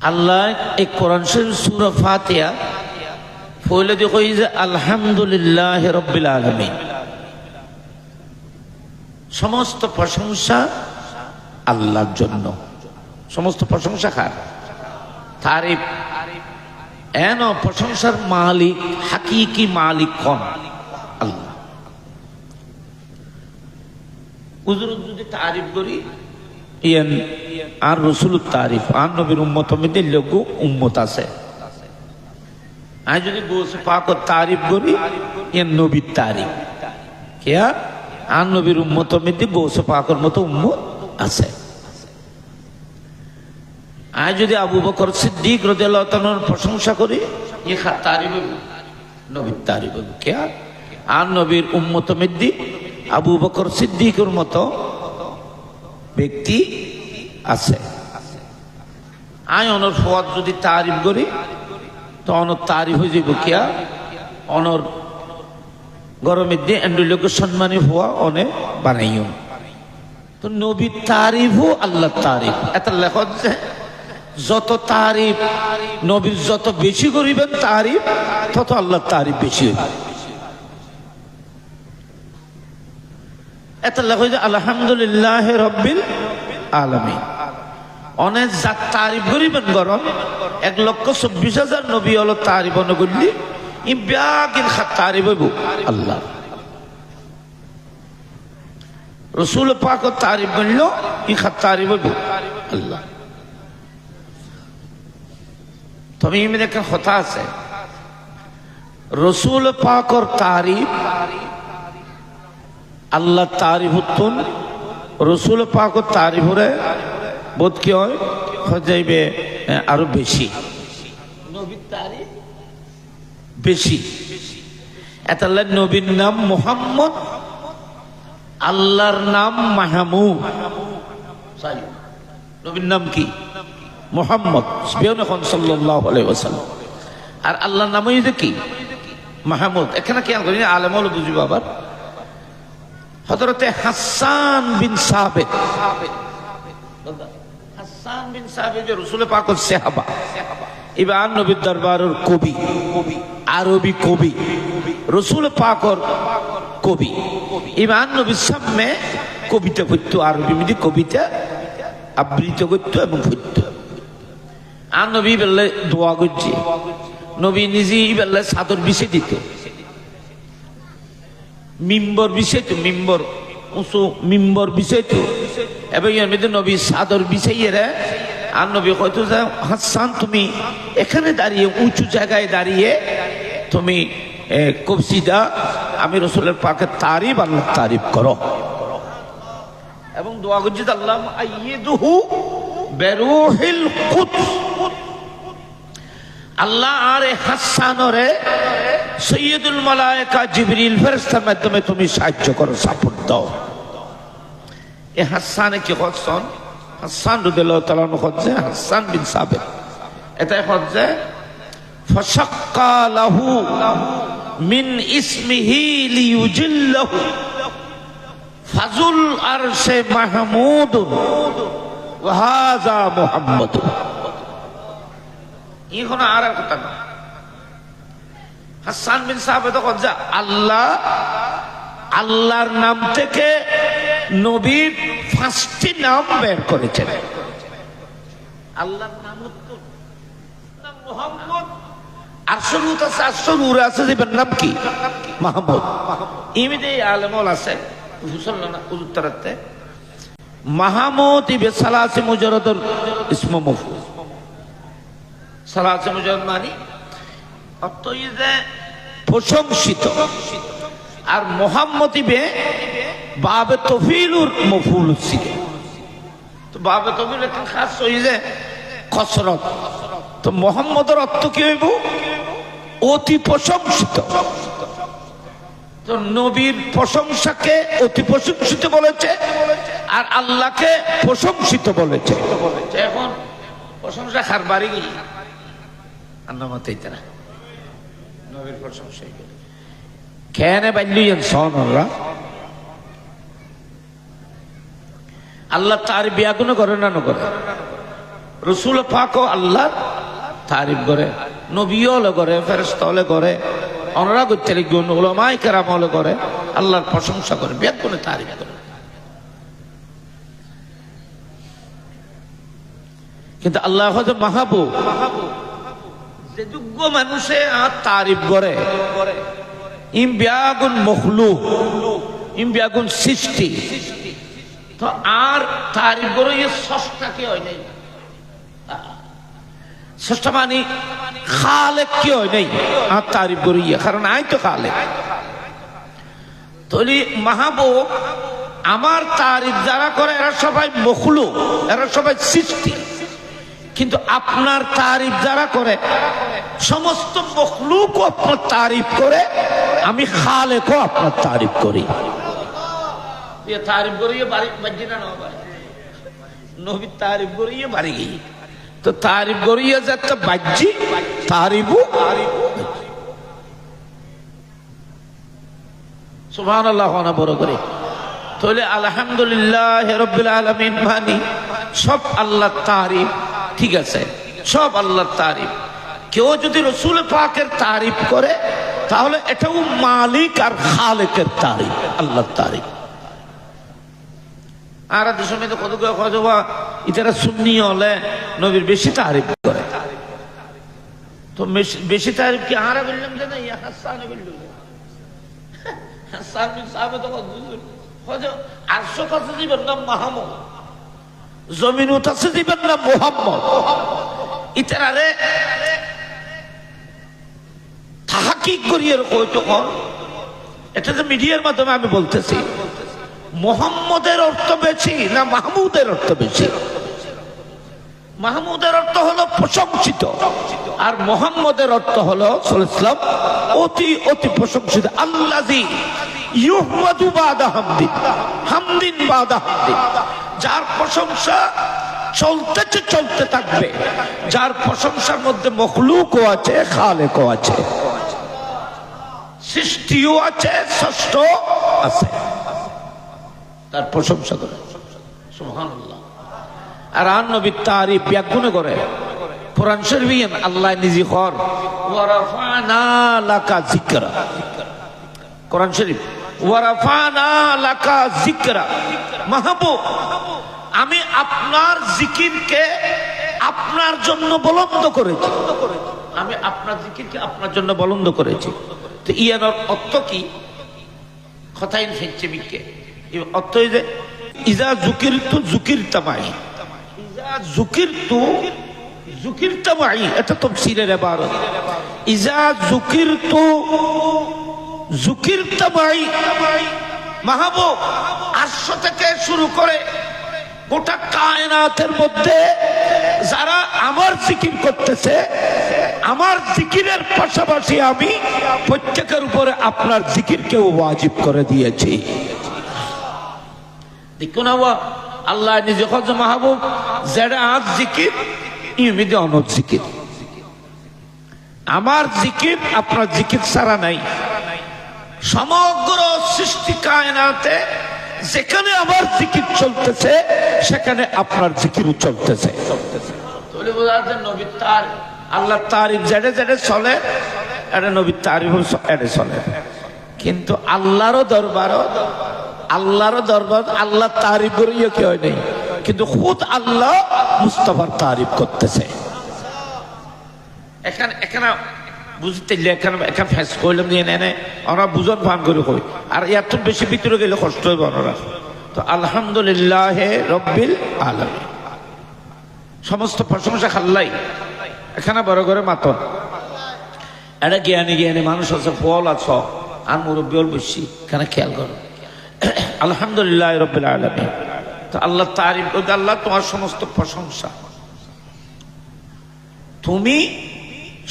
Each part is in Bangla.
আল্লাহ এক কোরআন শরীফ সূরা ফাতিহা পড়লে দেখই যে আলহামদুলিল্লাহ রাব্বিল আলামিন, সমস্ত প্রশংসা আল্লাহর জন্য। সমস্ত প্রশংসা কার? তারিফ। এন প্রশংসার মালিক, হাকিকি মালিক কোন? আল্লাহ। হুজুর যদি তারিফ করি ইয়ান আর রাসূলুর তারিফ, আর নবীর উম্মত মধ্যে লোক উম্মত আছে। আর যদি গোসে পাকের তারিফ করি ইয়ান নবীর তারিফ কিয়া, আর নবীর উম্মত মধ্যে গোসে পাকের মতো উম্মত আছে। আর যদি আবু বকর সিদ্দিক রাদিয়াল্লাহু তাআলার প্রশংসা করি ইয়ে খাত তারিফ নবীর তারিফ কিয়া, আর নবীর উম্মত মধ্যে আবু বকর সিদ্দিকের মতো ব্যক্তি আছে। আয় অনর ফওয়াদ যদি তারিফ করি তো অনর তারিফ হয়ে যাব কিয়া, অনর গরমের দিয়ে এন্ডুলোকে সম্মানী হওয়া অনেক বানাইও। তো নবীর তারিফও আল্লাহ তারিফ। এত লেখা যে যত তারিফ নবীর যত বেশি করিবেন তারিফ, তত আল্লাহ তারিফ বেশি হইবে। এত লেখা যে আলহামদুলিল্লাহ রাব্বিল আলামিন। অনেক যার তারিফ করিবেন গরম 1,24,000 নবী হলো তারিফ অনুগুলি ইব্যাকিন খাত তারিফ হইব আল্লাহ। রাসূল পাক তারিফ বলল ই খাত তারিফ হইব আল্লাহ। তবে ইমে একটা কথা আছে, রাসূল পাকর তারিফ আল্লাহ তারিফ হতুন, রাসূল পাকর তারিফ হরে বোধ কি হয় যাইবে আরো বেশি, নবীর তারিফ বেশি। এতাল্লাহ নবীর নাম মুহাম্মদ, আল্লাহর নাম মাহমুদ। নবীর নাম কি? মুহাম্মদ সাল্লাল্লাহু আলাইহি ওয়াসাল্লাম। আর আল্লাহর নাম হইছে কি? মাহমুদ। এখানে খেয়াল করি আলেম হলো বুঝিব। আবার হযরতে হাসান বিন সাবিত, হাসান বিন সাবিত যে রাসূল পাকের সাহাবা, ইবান নবীর দরবারের কবি, আরবি কবি, রাসূল পাকের কবি। ইবান নবীর সামনে কবিতা পড়তো, আরবি মধ্যে কবিতা আবৃত্তি করতো এবং পড়তো। আর নবী বললে দোয়া করছে, নবী নিজেই বললে চাদর বিছিয়ে দিত, মিম্বর বিছাইতো, মিম্বর উঁচু মিম্বর বিছাইতো, এবং এর মধ্যে নবী চাদর বিছাইয়ে রে। আর নবী হয়তো যে হাসান তুমি এখানে দাঁড়িয়ে উঁচু জায়গায় দাঁড়িয়ে তুমি কবসিদা আমি রাসূলের পাকের তারিফ আল্লাহ তারিফ করো, এবং দোয়া করছি আল্লাহ আইয়িদহু বিরূহিল কুদস। আল্লাহ আর হাসানরে সৈয়দুল মালায়েকা জিবরিল ফেরেশতার মাধ্যমে তুমি সাহায্য করো, সাপোর্ট দাও। এ হাসানে কি হচ্ছেন? হাসান রাদিয়াল্লাহু তাআলা হচ্ছে হাসান বিন সাবিত। এটাই হচ্ছে ফাশাক্কা লাহু মিন ইসমিহি লিইউজিল্লাহু ফাজুল আরশে মাহমুদুন ওয়া হাযা মুহাম্মাদুন। এখন আর কথা না, হাসান বিন সাবিত হচ্ছে আল্লাহ, আল্লাহর নাম থেকে নবীর 5টি নাম বের করেছেন। আল্লাহর নাম মুহাম্মদ, আরশুরুত আছে, আরশুর আছে যে নাম কি? মাহমুদ। ইমিদে আলেমল আছে হুসল্লানা উত্তরাতে মাহমুদ ইবে সালাসে মুজাররদুল ইসম মফউল। সালাসে মুজাররদ মানে অর্থ যে প্রশংসিত, আর মুহাম্মদ ইবে বাবে তফিলুর মফউল ছিল। তো বাবে তফিল একটা খাস হই যে কসরত। তো মুহাম্মদের অর্থ কি হইব? অতি প্রশংসিত। তো নবীর প্রশংসাকে অতি প্রশংসিত বলেছে, আর আল্লাহকে প্রশংসিত বলেছে। এখন প্রশংসা খার বাড়ি গেল আন্নামাতেই তারা নবীর প্রশংসাই কেন বাল্যেন সনরা আল্লাহ তার বিয়াগুনো করে না করে। রসুল পাকও আল্লাহর তারিফ করে, নবীও হলে করে, ফেরেশতা হলে করে, ওনারা করতে লিখবেন, উলামায়ে কেরাম হলে করে, আল্লাহর প্রশংসা করে, ব্যাকুণে তারিফ করে। কিন্তু আল্লাহ হচ্ছে মাহবুব, যে যোগ্য মানুষে আর তারিফ করে, ইম বিয়াগুন মখলুক, ইম বিয়াগুন সৃষ্টি, তো আর তারিফ করে স্রষ্টা কি হয় নাই, স্রষ্টা মানে খালেক কি হয় নাই, আর তারিফ করে কারণ আই তো খালেক। তাহলে মাহবুব আমার তারিফ যারা করে এরা সবাই মখলুক, এরা সবাই সৃষ্টি। কিন্তু আপনার তারিফ যারা করে সমস্ত মখলুকও আপনার তারিফ করে, আমি খালেকও আপনার তারিফ করি। তারিফ করিয়ে বাড়ি বাজি না, নবী তারিফ করিয়ে বাড়ি গিয়ে, তো তারিফ করিয়ে যাতে বাজি তারিফও সুবহানাল্লাহ না বড় করে। তাহলে আলহামদুলিল্লাহ রাব্বিল আলামিন মানি সব আল্লাহর তারিফ, ঠিক আছে, সব আল্লাহর তারিফ। কেউ যদি রসুল পাকের তারিফ করে তাহলে এটাও মালিক আর খালেকের তারিফ, আল্লাহর তারিফ। আর দেশে তো কত কতবা ইতারা সুন্নি হলে নবীর বেশি তারিফ করে, তো বেশি তারিফ কি আরা বললাম যে না, ইয়া হাসানে বললাম, হাসান বিন সাহাবা তো হযরত আরশ কাছে দিবেন না মাহমুদ, জমিন উঠাছে দিবেন না মুহাম্মদ। ইতারারে তাহকিক করিয়ে কই তখন, এটা যে মিডিয়ার মাধ্যমে আমি বলতেছি, মুহাম্মদের অর্থ বেশি না মাহমুদের অর্থ বেশি? মাহমুদের অর্থ হলো প্রশংসিত, আর মুহাম্মদের অর্থ হলো সাল্লাল্লাহু অতি অতি প্রশংসিত। আল্লাযী ইউহমাদু বাদা হামদিন, হামদিন বাদা হামদিন, যার প্রশংসা চলতে চলতে থাকবে, যার প্রশংসার মধ্যে মখলুকও আছে, খালেকও আছে, সৃষ্টিও আছে, ষষ্ঠ আছে, তার প্রশংসা করে সুবহানাল্লাহ। আর আন নবীর তারিফ ব্যাগুণে করে। কোরআন শরীফে আল্লাহ নিজে কর ওয়া রাফা'না লাকা যিকরা, কোরআন শরীফ ওয়া রাফা'না লাকা যিকরা, মাহবুব আমি আপনার জিকিরকে আপনার জন্য বুলন্দ করেছি, আমি আপনার জিকিরকে আপনার জন্য বুলন্দ করেছি। তো ইয়ার অর্থ কি? কথাই ফেলছে বিকে অর্থ যে ইজা যুকিরতু যুকিরতা মাই, ইজা যুকিরতু যুকিরতা মাই, এটা তাফসীরের ইবারত। ইজা যুকিরতু যুকিরতা মাই, মাহবুব আরশ থেকে শুরু করে গোটা কায়নাতের মধ্যে যারা আমার জিকির করতেছে, আমার জিকিরের পাশাপাশি আমি প্রত্যেকের উপরে আপনার জিকিরকেও ওয়াজিব করে দিয়েছি। দেখুন আল্লাহ নিজে খোঁজ মাহবুব যারা আজ জিকির ইমিদে অনর জিকির, আমার জিকির আপনার জিকির ছাড়া নাই। সমগ্র সৃষ্টি কায়নাতে যেখানে আমার জিকির চলতেছে সেখানে আপনার জিকিরও চলতেছে। নবীর তার আল্লাহর তারিফ যেটা যেটা চলে, এটা নবীর তারিফ এটা চলে। কিন্তু আল্লাহরও দরবার আল্লাহ তারিফ করিয়ে কি হয় নাই, কিন্তু খুদ আল্লাহ মুস্তাফার তারিফ করতেছে। এখানে বুঝতে এখানে ফেস করলাম নিয়ে নেয় ওরা বুঝন ভান করে কই, আর এত বেশি ভিতরে গেলে কষ্ট হবে ওনারা। তো আলহামদুলিল্লাহ রব্বিল আলামিন, সমস্ত প্রশংসা খাল্লাই। এখানে বড় করে মাতন এটা জ্ঞানী মানুষ আছে, ফল আছে, আর মুরব্বী বেশি, এখানে খেয়াল করো। আলহামদুলিল্লাহ রব্বিল আলামিন, তো আল্লাহ তারিফ, আল্লাহ তোমার সমস্ত প্রশংসা, তুমি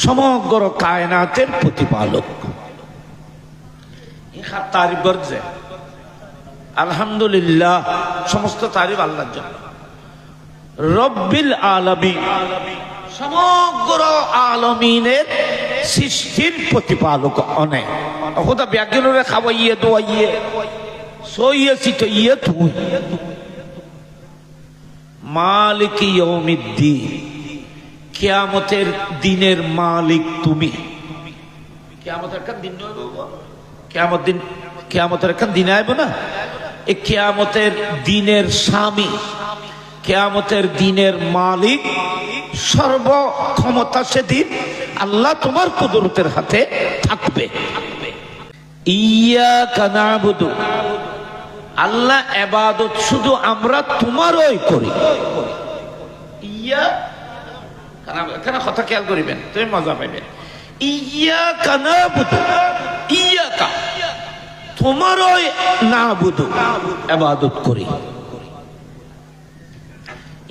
সমগ্র কায়নাতের প্রতিপালক। তারিফ করছে আলহামদুলিল্লাহ, সমস্ত তারিফ আল্লাহর জন্য। রব্বিল আলামিন, সমগ্র আলামিনের সৃষ্টির প্রতিপালক। অনেক ওটা ব্যাগগুলোরে খাওয়াইয়ে দোয়াইয়ে সইয়ে চিটাইয়ে তুই মালিক ইয়াউমিদ্দিন, কিয়ামতের দিনের মালিক তুমি। কিয়ামতের একখান দিন নয় বাবা, কিয়ামতের একখান দিন আইব না, এই কিয়ামতের দিনের স্বামী, কিয়ামতের দিনের মালিক, সর্বক্ষমতা সেদিন আল্লাহ তোমার কুদরতের হাতে থাকবে। ইয়্যাকা না'বুদু, আল্লাহ ইবাদত শুধু আমরা তোমারই করি। ইয়া কেন কথা খেয়াল করিবেন, তুমি মজা পাইবেন। ইয়্যাকা না'বুদু, ইয়্যাকা তোমারই না'বুদু, ইবাদত করি।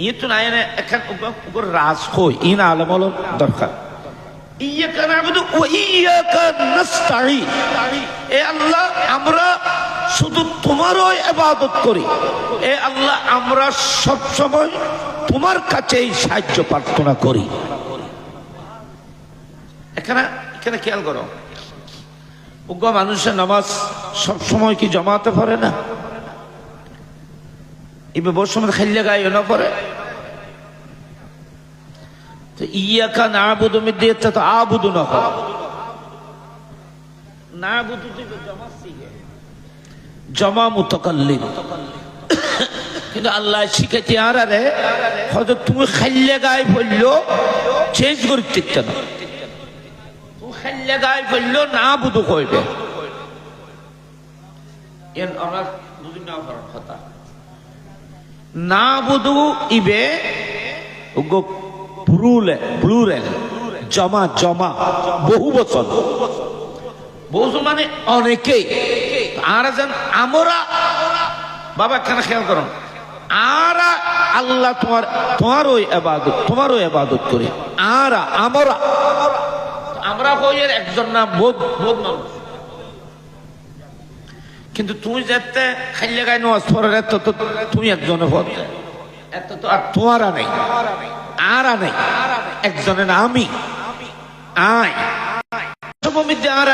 ইতো নাই না এখন উপর রাজ কই ইন আলমল দরকার। ইয়্যাকা না'বুদু ওয়া ইয়্যাকা নাস্তাঈন, এ আল্লাহ আমরা শুধু তোমারই ইবাদত করি। এ আল্লাহ আমরা সব সময় তোমার কাছেই সাহায্য প্রার্থনা করি। এখানে খেয়াল করো, উগ্র মানুষের নামাজ সব সময় কি জমাতে পারে না? এবার বড় সময় খাইলে গায়ে না পড়ে। তো ইয়্যাকা না'বুদু মধ্যে তো আবুদু না হয়, না'বুদু জমা শিখে, জমা মুতাকাল্লিম। কিন্তু আল্লাহ শিখাইতে আর আরে হয়তো তুমি খাইলে গায়ে পড়লো চেঞ্জ করতে না, তুমি খাইলে গায়ে পড়লো না'বুদু কইবে। এর আমরা বুঝি না পারার কথা। না'বুদু ইবে প্লুরাল, জমা জমা, বহু বচন, বহু মানে অনেকেই। আর যেন আমরা বাবা কেন খেয়াল করুন, আর আল্লাহ তোমারও ইবাদত করি। আর আমরা হইয়ের একজন না, বোধ মানুষ। কিন্তু তুমি যেতে খাইলে গায়ে নামাজ পড়ার এত তো তুমি একজনে পড়, এত তো আর তোমারা নেই, আর নেই একজনের না, আমি আয় সমিতি আর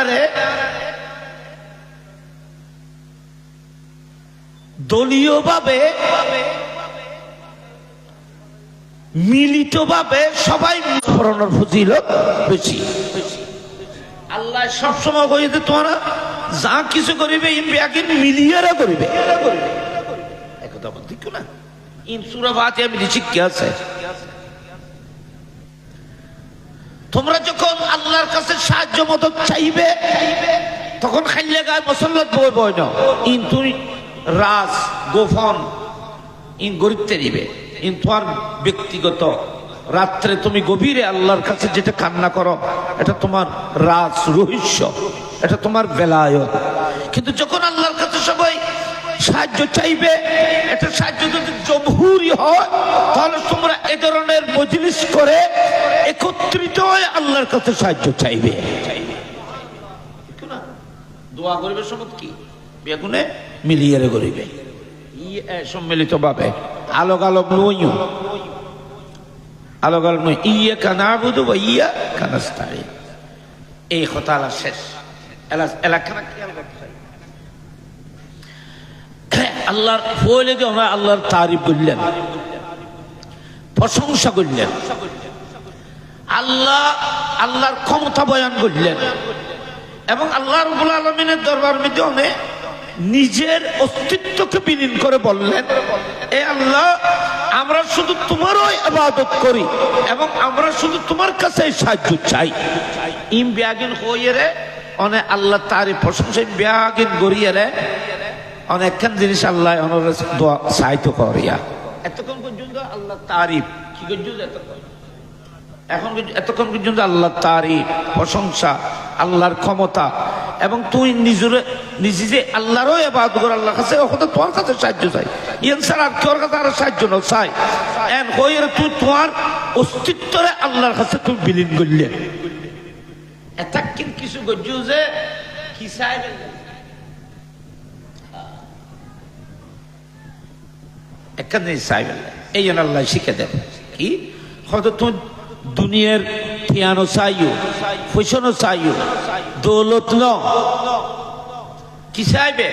দলীয় ভাবে মিলিত ভাবে সবাই পড়ানোর ফজিলত বেশি। আল্লাহ সবসময় কইতে তোমরা যা কিছু করিবে মিলিয়ারা করিবে, একথা বলতে না। ইন সূরা ফাতিহা আমি শিক্ষা আছে, তোমরা যখন আল্লাহর কাছে সাহায্য মদদ চাইবে তখন খাইলে গায়ে মুসল্লাত বই না। ইন তুমি রাজ গোপন ইন গরিবতে দিবে। ইন তোমার ব্যক্তিগত রাত্রে তুমি গভীরে আল্লাহর কাছে যেটা কান্না করো এটা তোমার রাজ রহস্য, এটা তোমার বেলায়ত। কিন্তু যখন আল্লাহর কাছে সবাই সাহায্য চাইবে, এটা সাহায্য যদি জমহুরি হয় তাহলে তোমরা এ ধরনের মজলিস করে একত্রিত হয়ে আল্লাহর কাছে সাহায্য চাইবে। দোয়া করিবে সমত কি বেগুনে মিলিয়ে করিবে, সম্মিলিত ভাবে আলোক আলোক নইও, আলোক আলোক নই। ইয়্যাকা না'বুদু ওয়া ইয়্যাকা নাস্তাঈন, এই কথা শেষ। এলাকানা খেয়াল করতে চাই, আল্লাহর বলে যে আমরা আল্লাহর তারিফ করলেন, প্রশংসা করলেন, আল্লাহর ক্ষমতা বয়ান করলেন, এবং আল্লাহ রাব্বুল আলামিনের দরবার মধ্যে অনেক নিজের অস্তিত্বকে বিলীন করে বললেন, এ আল্লাহ আমরা শুধু তোমারই ইবাদত করি এবং আমরা শুধু তোমার কাছে সাহায্য চাই। ইম ব্যাগিন হইয়ে রে অনেক আল্লাহ তারিফ প্রশংসা ব্যাগিন গড়িয়ে রে অনেকখান জিনিস আল্লাহ সাহিত্য করিয়া। এতক্ষণ পর্যন্ত আল্লাহ তারিফ কি পর্যন্ত এতক্ষণ পর্যন্ত আল্লাহ তারিফ প্রশংসা, আল্লাহর ক্ষমতা, এবং তুই নিজে যে আল্লাহরও ইবাদত কর, আল্লাহর কাছে তোমার কাছে সাহায্য চাই। ইন ছাড়া তোর কাছে আর সাহায্য না চাই। এন হয়ে তুই তোমার অস্তিত্বরে আল্লাহর কাছে তুই বিলীন করলে এটা কিন্তু কিছু গজ্জু যে কি চাই একখানে চাই এই জন্য আল্লাহ শিখে দেন কি হয়তো তুমি দুনিয়ার পিয়ানো চাইও, পয়সানো চাইও, দৌলত ন কি চাইবে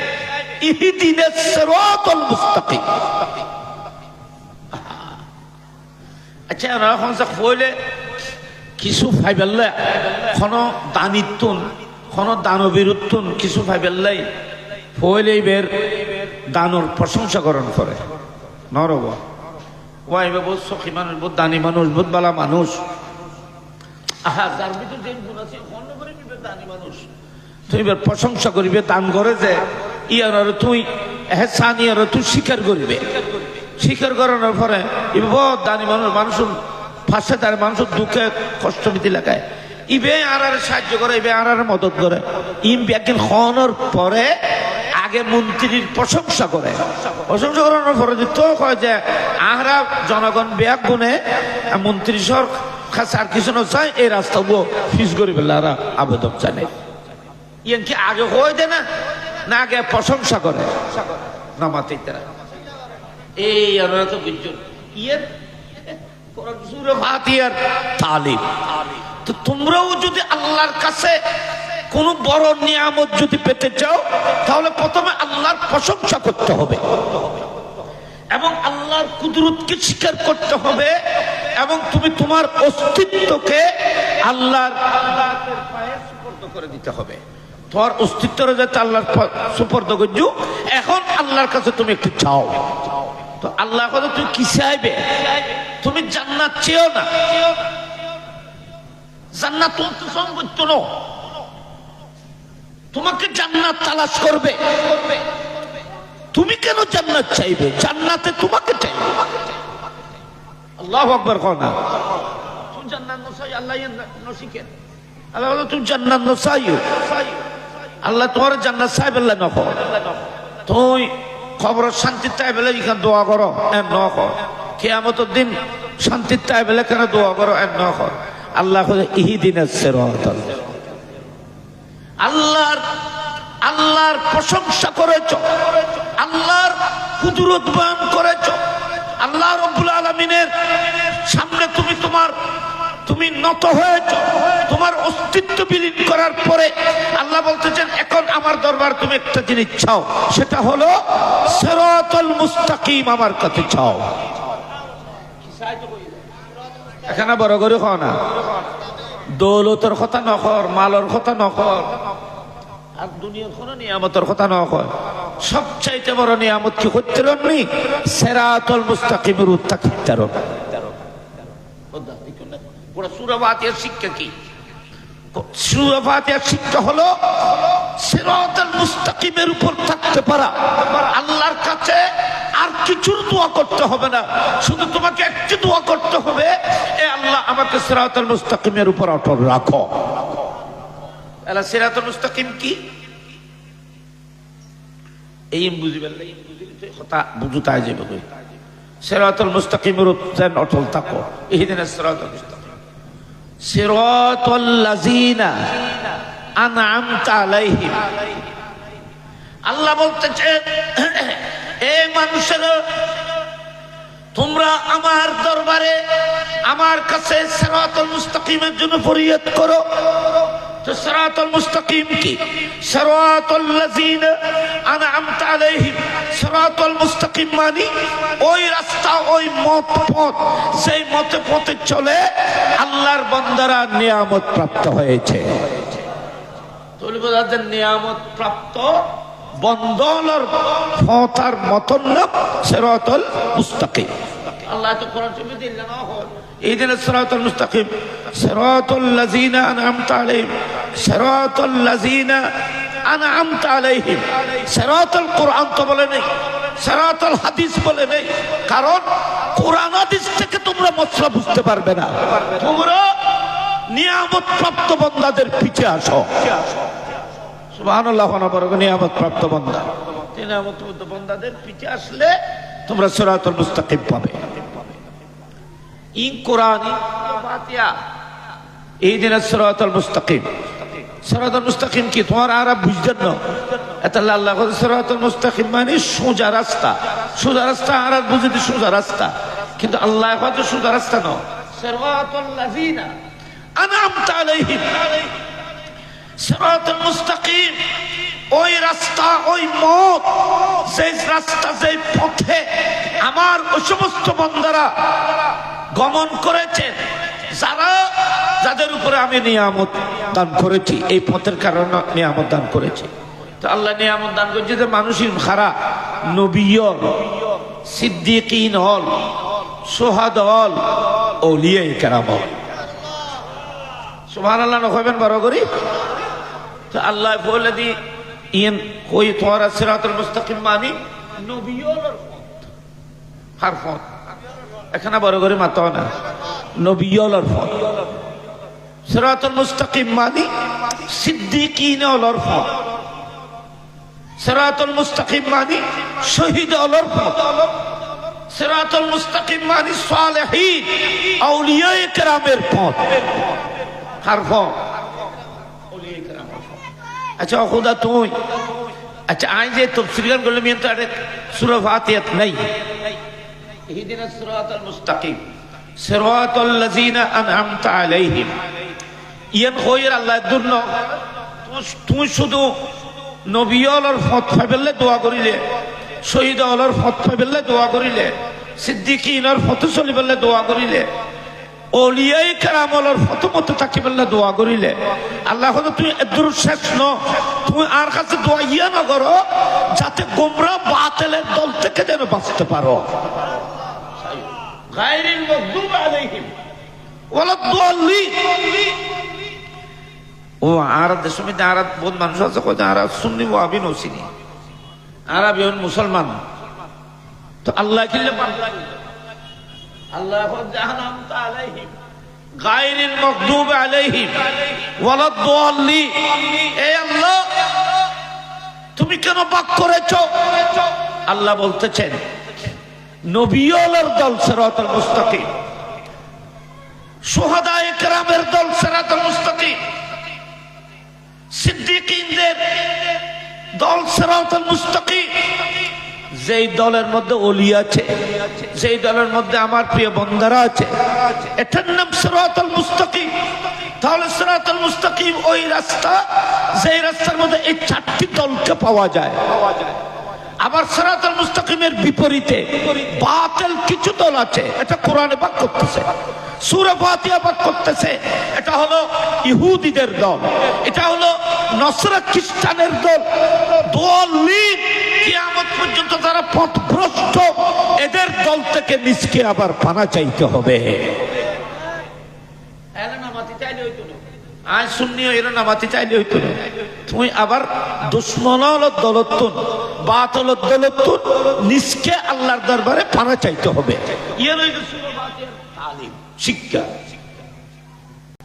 ইহদিনাস সিরাতাল মুস্তাকিম। আচ্ছা এখন হইলে কিছু ফাইবেল্লা কোনো দানিতুন কোনো দানবীরুত্তুন কিছু ফাইবেল্লাই হইলেই বের দানোর প্রশংসা করণ করে নরব ওয়াইবে বহুত সখী মানুষ বহুত দানি মানুষ বহুত বালা মানুষ আহা যার ভিতর যে গুণ আছে অন্য করে নিবে দানি মানুষ তুই এবার প্রশংসা করিবে দান করে যে ইয়ার তুই এহসান ইয়ার তুই স্বীকার করিবে স্বীকার করানোর পরে ইবে বহুত দানি মানুষ মানুষ ফাঁসে তার মানুষের দুঃখে কষ্ট বিধি লাগায় ইবে আর সাহায্য করে ইবে আর মদত করে ইম একদিন খাওয়ানোর পরে আগে মন্ত্রীর প্রশংসা করে প্রশংসা করানোর পরে তো কয় যে আহরা জনগণ ব্যাগ গুনে মন্ত্রী সর কাছে আর কিছু না চাই এই রাস্তা ফিস করি ফেলে আর আবেদন জানে ইয়ান কি আগে হয়ে দেয় না না আগে প্রশংসা করে নামাতে তারা এই আমরা তো বুঝছো ইয়ের তো তোমরাও যদি আল্লাহর কাছে কোন বড় নিয়ামত যদি পেতে চাও তাহলে প্রথমে আল্লাহর প্রশংসা করতে হবে এবং আল্লাহর কুদরতকে স্বীকার করতে হবে এবং তুমি তোমার অস্তিত্বকে আল্লাহর পায়ে সুপর্দ করে দিতে হবে তোমার অস্তিত্বরে যাতে আল্লাহর সুপর্দ করছো এখন আল্লাহর কাছে তুমি একটু চাও তো আল্লাহ কথা তুমি কি চাইবে তুমি জান্নাত চেয়েও না জান্নাত তো সম্পত্তি ন তোমাকে জান্নাত তালাশ করবে তুমি কেন জান্নাত চাইবে জান্নাতে তোমাকে চাইবে আল্লাহু আকবার কও না তুমি জান্নাত নসাই আল্লাহ নসিকেন আল্লাহ বলে তুমি জান্নাত নসাইও আল্লাহ তোমার জান্নাত চাইবে না নকো তুই খবর শান্তির তাই বেলে এখানে দোয়া করো এম ন কর কিয়ামতের দিন শান্তির তাই বেলে কেন দোয়া করো এম ন কর আল্লাহ ইহদিনাস সিরাতাল আল্লাহর প্রশংসা করেছো আল্লাহর কুদরত বয়ান করেছো আল্লাহ রাব্বুল আলামিনের সামনে তুমি নত হয়েছো তোমার অস্তিত্ব বিলীন করার পরে আল্লাহ বলতেছেন এখন আমার দরবার তুমি একটা জিনিস চাও সেটা হলো সিরাতাল মুস্তাকিম আমার কাছে চাও এখানে বড় করে খাও না দৌলতের কথা নকর মালর কথা নকর আর দুনিয়ার কোন নিয়ামতের কথা নকর সবচাইতে বড় নিয়ামত কি করতে রননি সিরাতাল মুস্তাকিমের উত্তাকিতার পুরো সূরা ফাতিহার শিক্ষা কি সূরা ফাতিহার শিক্ষা হলো সিরাতাল মুস্তাকিমের উপর থাকতে পারা আল্লাহর কাছে আর কিছুর দোয়া করতে হবে না শুধু তোমাকে একটি দোয়া করতে হবে এ আল্লাহ আমাকে সিরাতাল মুস্তাকিমের উপর অটল রাখো আল্লাহ সিরাতাল মুস্তাকিম কি এই বুঝিবেন না এই বুঝিলে কথা বুঝুতায় যাবে কই সিরাতাল মুস্তাকিমের উপর অটল থাকো ইহদিনাস সিরাতাল মুস্তাকিম সিরাতাল লাযিনা আনআমতা আলাইহিম আল্লাহ বলতেছেন এ মানুষেরা তোমরা আমার দরবারে আমার কাছে সিরাতাল মুস্তাকিমের জন্য ফরিয়াদ করো তো সিরাতাল মুস্তাকিম কি সিরাতাল লাযিনা আনআমতা আলাইহিম সিরাতাল মুস্তাকিম মানে ওই রাস্তা ওই পথ সেই পথে চলে আল্লাহর বান্দারা নিয়ামত প্রাপ্ত হয়েছে তলিবাদের নিয়ামত প্রাপ্ত বন্দনার পথের মতন নাম সিরাতাল মুস্তাকিম আল্লাহ তো কোরআন শরীফে দিলেন না হয় ইহদিনাস সিরাতাল মুস্তাকিম সিরাতাল লাযিনা আনআমতা আলাইহিম সিরাতাল লাযিনা আনআমতা আলাইহিম সিরাতাল কোরআন তো বলে নেই সিরাতাল হাদিস বলে নেই কারণ কোরআন হাদিস থেকে তোমরা মশলা বুঝতে পারবে না তোমরা নিয়ামত প্রাপ্ত বান্দাদের পিছে আসো সুবহানাল্লাহ ওয়া বারাকাতুহু নিয়ামত প্রাপ্ত বান্দা নিয়ামত প্রাপ্ত বান্দাদের পিছে আসলে তোমরা সিরাতাল মুস্তাকিম পাবে ইন কোরআন ফাতিহা ইহদিনাস সিরাতাল মুস্তাকিম সিরাতাল মুস্তাকিম কি তোমার আর বুঝছেন না এটা আল্লাহ সিরাতাল মুস্তাকিম মানে সোজা রাস্তা আর বুঝতে সোজা রাস্তা কিন্তু আল্লাহ কত সোজা রাস্তা না সিরাতাল লাযিনা আনআমতা আলাইহিম সিরাতাল মুস্তাকিম ওই রাস্তা ওই পথ সেই রাস্তা সেই পথে আমার ওই সমস্ত বান্দারা গমন করেছেন যারা, যাদের উপরে আমি নিয়ামত দান করেছি, এই পথের কারণে নিয়ামত দান করেছি। তো আল্লাহ নিয়ামত দান করছে যে মানুষের খারা নবী হল, সিদ্দিকিন হল, সোহাদ হল, ওলিয়া কেরাম হল। সুবহানাল্লাহ নকবেন বড় করি। তো আল্লাহ বলে দি ইয়েন কই তোমার সিরাতুল মুস্তাকিম মানি নবী হল আর পথ, এখানে বড় করে মাতো না, নবী হল আর পথ। সিরাতুল মুস্তাকিম মানি সিদ্দিকিন হল আর পথ, সিরাতুল মুস্তাকিম মানি শহীদ হল আর পথ, সিরাতুল মুস্তাকিম মানি সালেহীন আউলিয়া কেরামের পথ আর পথ। আচ্ছা খুদা তুই, আচ্ছা আই যে তাফসীর করলে মিয়ান তো সূরা ফাতিহাত নাই, ইহদিনাস সিরাতাল মুস্তাকিম সিরাতাল লাযিনা আনআমতা আলাইহিম, ইয়ান কইর আল্লাহ দুর্ন তুই শুধু নবী হলর পথ পাইলে দোয়া করিলে, শহীদ হলর পথ পাইলে দোয়া করিলে, সিদ্দিকিনের পথ চলিবলে দোয়া করিলে, ওলিয়ায়ে কেরামর পথ মতো থাকিবলে দোয়া করিলে, আল্লাহ হলো তুই এদুর শেষ ন, তুমি আর কাছে দোয়া ইয়া না করো যাতে গোমরাহ বাতিলের দল থেকে যেন বাঁচতে পারো। গায়রিল মাগদুব আলাইহিম ওয়ালাদ-দাল্লিন। ও আর দেশ মধ্যে আর বহুত মানুষ আছে কই আর সুন্নি ওয়াহাবি নসিনি, আরবি মুসলমান। তো আল্লাহ কিল্লে বান্দা আল্লাহ জাহান্নামতা আলাইহিম গায়রিল মাগদুব আলাইহিম ওয়ালাদ-দাল্লিন। এ আল্লাহ তুমি কেন পাক করেছো? আল্লাহ বলতেছেন নবীওয়ালার দল সিরাতুল মুস্তাকিম, শুহাদায়ে কেরামের দল সিরাতুল মুস্তাকিম, সিদ্দিকিনদের দল সিরাতুল মুস্তাকিম। যেই দলের মধ্যে ওলি আছে, যেই দলের মধ্যে আমার প্রিয় বন্দারা আছে, এটার নাম সিরাতুল মুস্তাকিম। তাহলে সিরাতুল মুস্তাকিম ওই রাস্তা যেই রাস্তার মধ্যে এই চারটি দলকে পাওয়া যায়। আবার সিরাতুল মুস্তাকিমের বিপরীতে বাতিল কিছু দল আছে, এটা কোরআনে পাক করতেছে, সূরা ফাতিহা পাক করতেছে। এটা হলো ইহুদিদের দল, এটা হলো নসরা খ্রিস্টানের দল। দাল্লিন কিয়ামত পর্যন্ত যারা পথভ্রষ্ট, এদের দল থেকে নিজকে আবার পানা চাইতে হবে। এরা নামাতি চাইলে হইতো না, আজ সুন্নিও এরা নামাতি চাইলে হইতো না। তুমি আবার দুশ্মনল দলতুন বাতল দলতুন নিজকে আল্লাহর দরবারে পানা চাইতে হবে। ইয়ে হইল সূরা ফাতিহার তালিম, শিক্ষা।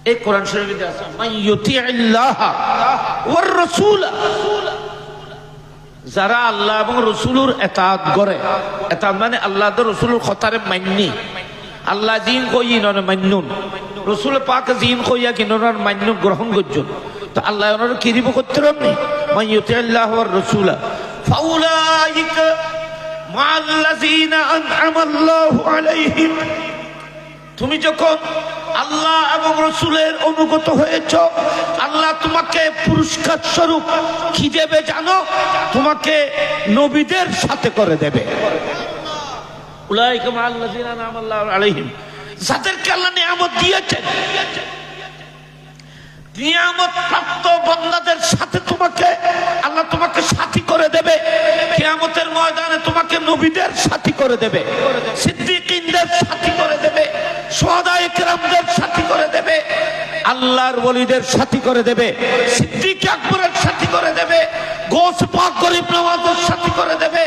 এই কোরআন শরীফে আছে মাইয়ুতিইল্লাহ ওয়ার রাসূল, যারা আল্লাহ এবং রাসূলের ইতাআত করে, ইতাআত মানে আল্লাহ এবং রাসূলের কথারে মাননি, আল্লাহ জিন কই নরে মান্নুন, রাসূল পাক জিন কইয়া কিনরার মান্নু গ্রহণ করছেন। তো আল্লাহ ওনার কিরিব করতে রবনি মাইয়ুতিইল্লাহ ওয়ার রাসূল ফাউলাইকা মাআল্লাযিনা আনআমাল্লাহু আলাইহিম। তুমি যখন আল্লাহ এবং রাসূলের অনুগত হয়েছ, আল্লাহ তোমাকে পুরস্কার স্বরূপ কি দেবে জানো? তোমাকে নবীদের সাথে করে দেবে। উলাইকা মাআল্লাযিনা আনআমাল্লাহু আলাইহিম, যাদেরকে আল্লাহ নিয়ামত দিয়েছেন, নিয়ামত প্রাপ্ত বান্দাদের সাথে তোমাকে আল্লাহ তোমাকে সাথী করে দেবে। কিয়ামতের ময়দানে তোমাকে নবীদের সাথী করে দেবে, সিদ্দিকিনদের সাথী করে দেবে, শুহাদায়ে কেরামদের সাথী করে দেবে, আল্লাহর ওলিদের সাথী করে দেবে, সিদ্দিক আকবরের সাথী করে দেবে, গৌস পাক গরিব নওয়াজের সাথী করে দেবে,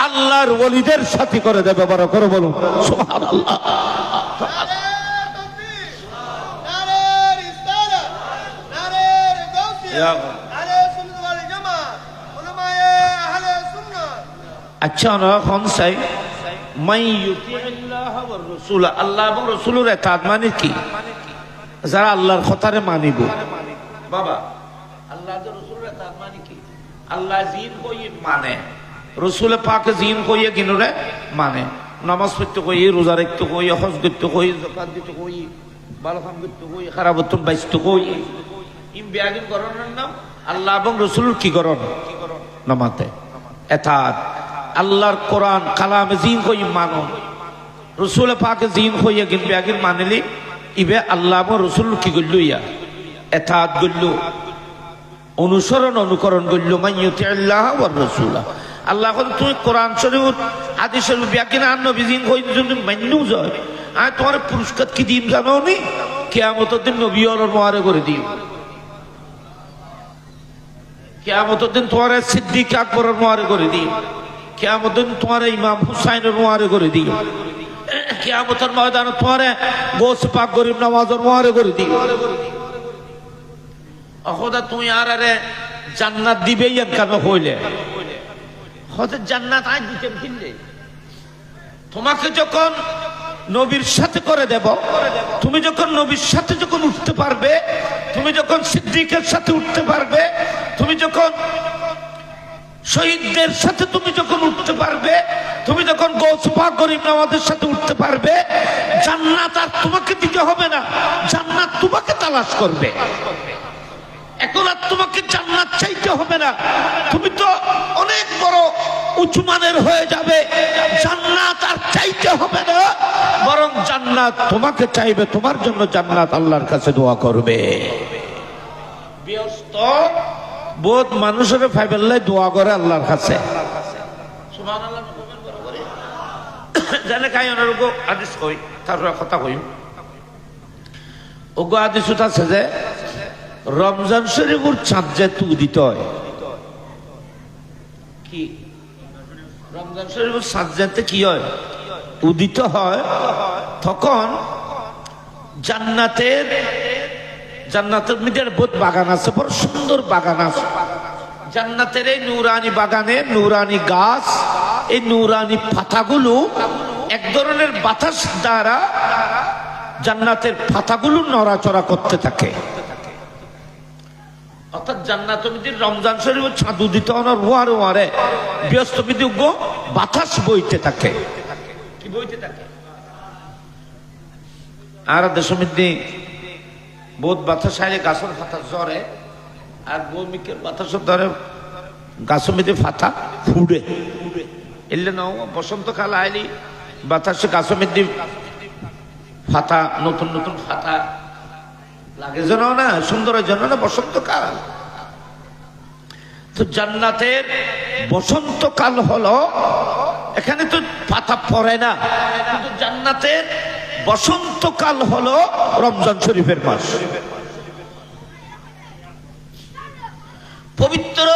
আল্লাহর ওলিদের সাথী করে দেবে। বড় করে বলুন সুবহানাল্লাহ। আচ্ছা এখন চাই আল্লাহ এবং রাসূলের ইতাআত মানে কি? যারা আল্লাহর কথারে মানিব। বাবা আল্লাহ রাসূলের ইতাআত মানে কি? আল্লাহ জিন কই মানে, রাসূল পাক জিন কইয়ে কিনরে মানে, নামাজ পড়তে কই, রোজা রাখতে কই, হজ করতে কই, যাকাত দিতে কই, ভালো কাম করতে কই, খারাপ তো বাইতে কই, ইম বিয়াগিন করণের নাম আল্লাহ এবং রাসূল কি করণ নামাতে ইতাআত। আল্লাহর কোরআন কালামে জিন কই মানো, রসুল পাকে জিন হইয়া গিন ব্যাগিন মানিলি ইবে আল্লাহ রসুল কি গল্লু ইয়া এতাত গল্লু অনুকরণ গল্লু মাইয়ুতি আল্লাহ ওয়ার রাসূলা আল্লাহ তুমি কোরআন শরীফ হাদিস শরীফ ব্যাগিন আর নবী জিন হই যদি মান্নু যায় আর তোমার পুরস্কার কি দিন জানো নি কিয়ামতের দিন নবী আর মারে করে দিও কিয়ামতের দিন তোমার সিদ্দিক আকবরের মারে করে দিও কিয়ামতের দিন তোমার ইমাম হুসাইনের মারে করে দিও কিয়ামতের ময়দানে তোমার গোস পাক গরিব নওয়াজের মারে করে দিও খোদা তুমি আর আরে জান্নাত দিবেই কেন হইলে হয়তো জান্নাত আজ দিতে কিনলে তোমাকে যখন নবীর সাথে করে দেব তুমি যখন নবীর সাথে যখন উঠতে পারবে তুমি যখন সিদ্দিকের সাথে উঠতে পারবে তুমি যখন শহীদদের সাথে তুমি যখন উঠতে পারবে তুমি যখন গৌস পাক গরিব নওয়াজের সাথে উঠতে পারবে জান্নাত আর তোমাকে দিতে হবে না জান্নাত তোমাকে তালাশ করবে এখন আর তোমাকে জান্নাত চাইতে হবে না তুমি তো অনেক বড় উঁচু মানের হয়ে যাবে জান্নাত আর চাইতে হবে না বরং জান্নাত তোমাকে চাইবে তোমার জন্য জান্নাত আল্লাহর কাছে দোয়া করবে ব্যস্ত বহুত মানুষের ফাইবেল্লাই দোয়া করে আল্লাহর কাছে সুবহানাল্লাহ জানে কাই ওনার গো হাদিস কই তারপর কথা কই ওগো হাদিস আছে যে রমজান শরীফের চাঁদ যে উদিত হয় কি রমজান শরীফের চাঁদ যেতে কি হয় উদিত হয় তখন জান্নাতের মধ্যে বহুত বাগান আছে বড় সুন্দর বাগান আছে জান্নাতের এই নুরানি বাগানে নুরানি গাছ এই নুরানি পাতাগুলো এক ধরনের বাতাস দ্বারা জান্নাতের পাতাগুলো নড়াচড়া করতে থাকে অর্থাৎ জান্নাতের মধ্যে রমজান শরীফের চাঁদ উদিত হওয়ার ওয়ারে ওয়ারে ব্যস্ত বিদ্যুৎ বাতাস বইতে থাকে কি বইতে থাকে আর দেশের মধ্যে বহুত বাতাস আইলে গাছের পাতা জ্বরে আর বৌমিকের বাতাসের ধরে গাছের মধ্যে পাতা ফুড়ে এলে নাও বসন্তকাল আইলি বাতাসে গাছের মধ্যে পাতা নতুন নতুন পাতা লাগে যেন না সুন্দরের জন্য না বসন্তকাল তো জান্নাতের বসন্তকাল হলো এখানে তো পাতা পড়ে না কিন্তু জান্নাতের বসন্তকাল হলো রমজান শরীফের মাস পবিত্র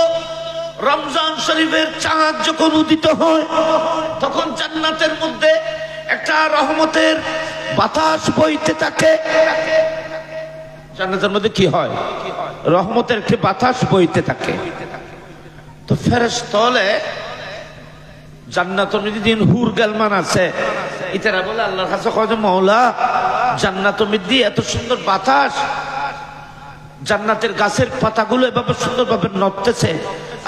রমজান শরীফের চাঁদ যখন উদিত হয় তখন জান্নাতের মধ্যে একটা রহমতের বাতাস বইতে থাকে জান্নাতের মধ্যে কি হয় রহমতের একটি বাতাস বইতে থাকে তো ফেরেশতালে জান্নাতের মধ্যে দিন হুর গালমান আছে ইতারা বলে আল্লাহর কাছে কয় যে মাওলা জান্নাতের মধ্যে এত সুন্দর বাতাস জান্নাতের গাছের পাতাগুলো এভাবে সুন্দরভাবে নড়তেছে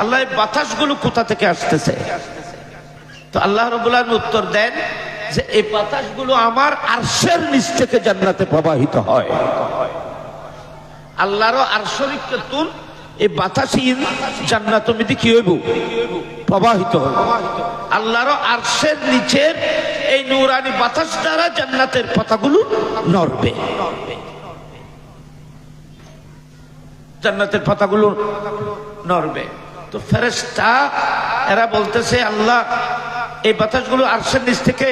আল্লাহ এই বাতাসগুলো কোথা থেকে আসতেছে তো আল্লাহ রাব্বুল আলামিন উত্তর দেন যে এই বাতাসগুলো আমার আরশের নিচ থেকে জান্নাতে প্রবাহিত হয় আল্লাহর আরশের তুল এই বাতাসিন জান্নাতের মধ্যে কি হইব প্রবাহিত হবে আল্লাহর আরশের নিচের এই নূরানি বাতাস দ্বারা জান্নাতের পাতাগুলো নড়বে জান্নাতের পাতাগুলো নড়বে তো ফেরেশতা এরা বলতেছে আল্লাহ এই বাতাসগুলো আরশের নিচ থেকে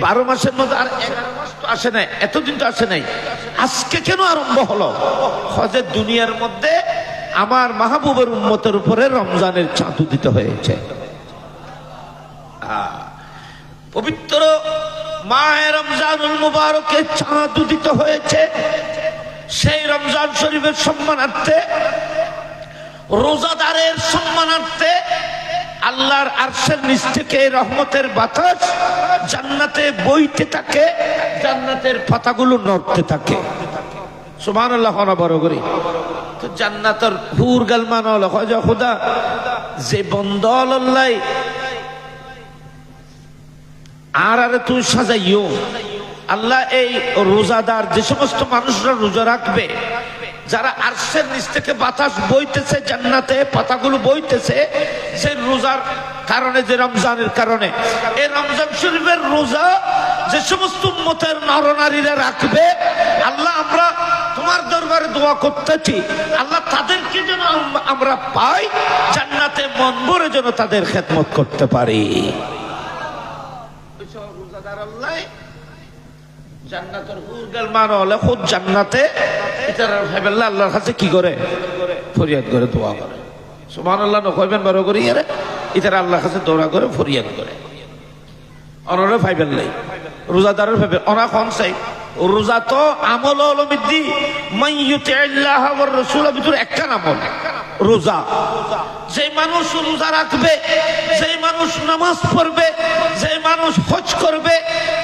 12 মাসের মধ্যে আর 11 মাস তো আসে নাই এতদিন তো আসে নাই আজকে কেন আরম্ভ হলো হযরত দুনিয়ার মধ্যে আমার মাহবুবের উম্মতের উপরে রমজানের চাঁদ উদিত হয়েছে পবিত্র মাহে রমজানুল মুবারকে চাঁদ উদিত হয়েছে সেই রমজান শরীফের সম্মানার্থে রোজাদারের সম্মানার্থে আল্লাহর আরশের নিচ থেকে রহমতের বাতাস জান্নাতে বইতে থাকে জান্নাতের পাতাগুলো নড়তে থাকে সুবহানাল্লাহ না বড় করে তো জান্নাতের হুর গালমান হলো খোদা যে বন্দল আল্লাহ আর আরে তুই সাজাইও আল্লাহ এই রোজাদার যে সমস্ত মানুষরা রোজা রাখবে যারা আরশের নিচ থেকে বাতাস বইতেছে জান্নাতে পাতাগুলো বইতেছে সেই রোজার কারণে, যে রমজানের কারণে। এই রমজান শরীফের রোজা যে সমস্ত উম্মতের নরনারীরা রাখবে, আল্লাহ আমরা তোমার দরবারে দোয়া করতেছি, আল্লাহ তাদেরকে যেন আমরা পাই, জান্নাতে মন ভরে যেন তাদের খেদমত করতে পারি। রোজাদার আল্লাহ জান্নাতের হুরগাল মান হলে খুদ জান্নাতে ইতারা ভাইবেল্লা আল্লাহর কাছে কি করে? ফরিয়াদ করে, দোয়া করে। সুবহানাল্লাহ নকইবেন বড় করি আরে ইতারা আল্লাহর কাছে দোয়া করে, ফরিয়াদ করে। অনরে ভাইবেল্লাই রোজাদারের ভাইবে অনা কোন চাই রোজা তো আমল অলমিদ্দি মাইয়ুতিল্লাহ ওয়ার রাসূলের ভিতর একটা আমল রোজা। যে মানুষ রোজা রাখবে, যে মানুষ নামাজ পড়বে, যে মানুষ হজ করবে,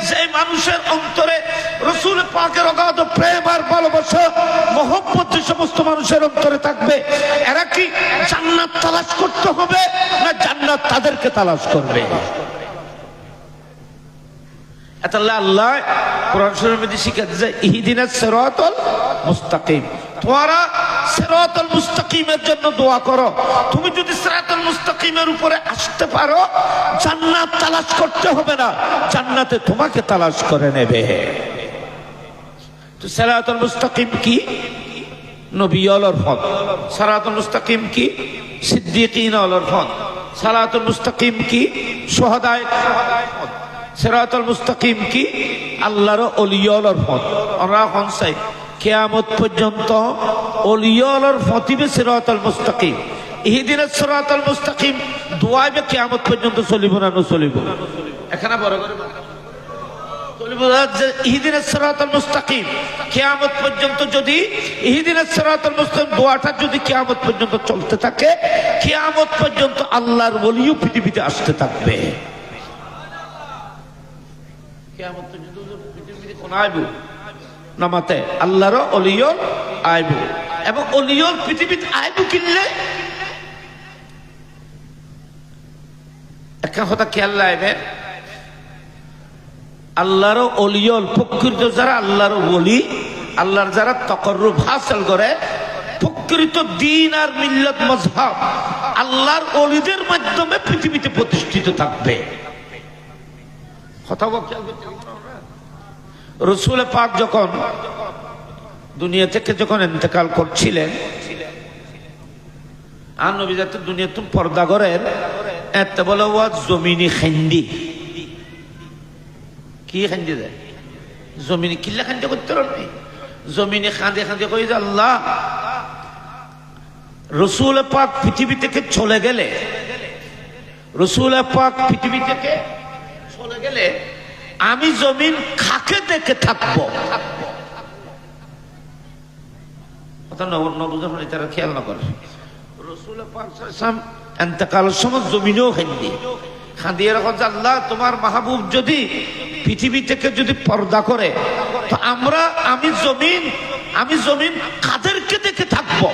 যে মানুষের অন্তরে রাসূল পাকের অগাধ প্রেম আর ভালোবাসা মহব্বত যে সমস্ত মানুষের অন্তরে থাকবে, এরা কি জান্নাত তালাশ করতে হবে না জান্নাত তাদেরকে তালাশ করবে? আল্লাহ কোরআন শরীফের মধ্যে শিখাতে যায় ইহদিনাস সিরাতাল মুস্তাকিম, তোমরা সিরাতাল মুস্তাকিমের জন্য দোয়া করো। তুমি যদি সিরাতাল মুস্তাকিমের উপরে আসতে পারো, জান্নাত তালাশ করতে হবে না, জান্নাতে তোমাকে তালাশ করে নেবে। তো সিরাতাল মুস্তাকিম কি? নবিয়্যুল পথ। সিরাতাল মুস্তাকিম কি? সিদ্দিকিনওয়ালার পথ। সিরাতাল মুস্তাকিম কি? শুহাদায়ে পথ। সিরাতাল মুস্তাকিম কি? আল্লাহর ওলিয়ার পথ। আমরা কোন চাই কিয়ামত পর্যন্ত ওলিয়ার পথিবে সিরাতাল মুস্তাকিম। ইহদিনাস সিরাতাল মুস্তাকিম দোয়াইবে কিয়ামত পর্যন্ত চলিব না চলিব? এখানে বড় করে চলিব যে ইহদিনাস সিরাতাল মুস্তাকিম কিয়ামত পর্যন্ত যদি ইহদিনাস সিরাতাল মুস্তাকিম দোয়াটা যদি কিয়ামত পর্যন্ত চলতে থাকে, কিয়ামত পর্যন্ত আল্লাহর ওলিও পৃথিবীতে আসতে থাকবে। কিয়ামত পর্যন্ত পৃথিবীতে কোন আইব নামাতে আল্লাহর ওলিও আইব, এবং ওলিও পৃথিবীতে আইব কিনলে একটা কথা খেয়াল রাখবে, আল্লাহর ওলিয়ল প্রকৃত যারা আল্লাহর ওলি, আল্লাহর যারা তাকাররুব হাসিল করে, প্রকৃত দ্বীন আর মিল্লাত মাযহাব আল্লাহর ওলিদের মাধ্যমে পৃথিবীতে প্রতিষ্ঠিত থাকবে। কথা বলতে রাসূল পাক যখন দুনিয়া থেকে যখন ইন্তেকাল করছিলেন, আর নবী জাতি দুনিয়া তুমি পর্দা করেন এত বলে ওয়া জমিনি খান্দি। কি খান্দি দেয়? জমিনি কিল্লা খান্দি করতে পারবি? জমিনে খাঁদে খাঁদে কই যে আল্লাহ রাসূল পাক পৃথিবী থেকে চলে গেলে, রাসূল পাক পৃথিবী থেকে চলে গেলে আমি জমিন খাকে দেখে থাকবো। কথা নবুঝা হলে তারা খেয়াল না করে। রাসূল পাক সাল্লাল্লাহু আলাইহি ওয়াসাল্লাম ইন্তেকালের সময় জমিনেও খান্দি খাঁদিয়ে রাখো যে আল্লাহ তোমার মাহবুব যদি পৃথিবী থেকে যদি পর্দা করে, তো আমি জমিন কাদেরকে দেখে থাকবো?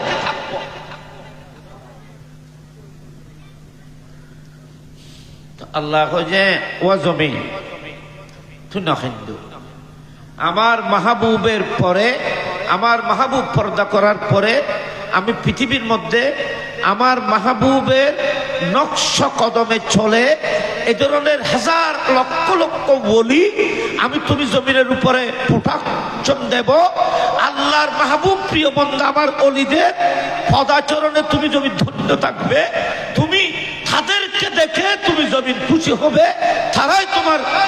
আল্লাহ যে ও জমিন তুই না খাইন্দু, আমার মাহবুবের পরে, আমার মাহবুব পর্দা করার পরে আমি পৃথিবীর মধ্যে আমার মাহবুবের নকশ কদমে চলে এই ধরনের হাজার লক্ষ লক্ষ ওলি আমি তুমি জমিনের উপরে প্রোটেকশন দেব। আল্লাহর মাহবুব প্রিয় বান্দা আমার ওলিদের পদাচরণে তুমি জমি ধন্য থাকবে, তুমি তাদেরকে দেখে তুমি জমিন খুশি হবে, তারাই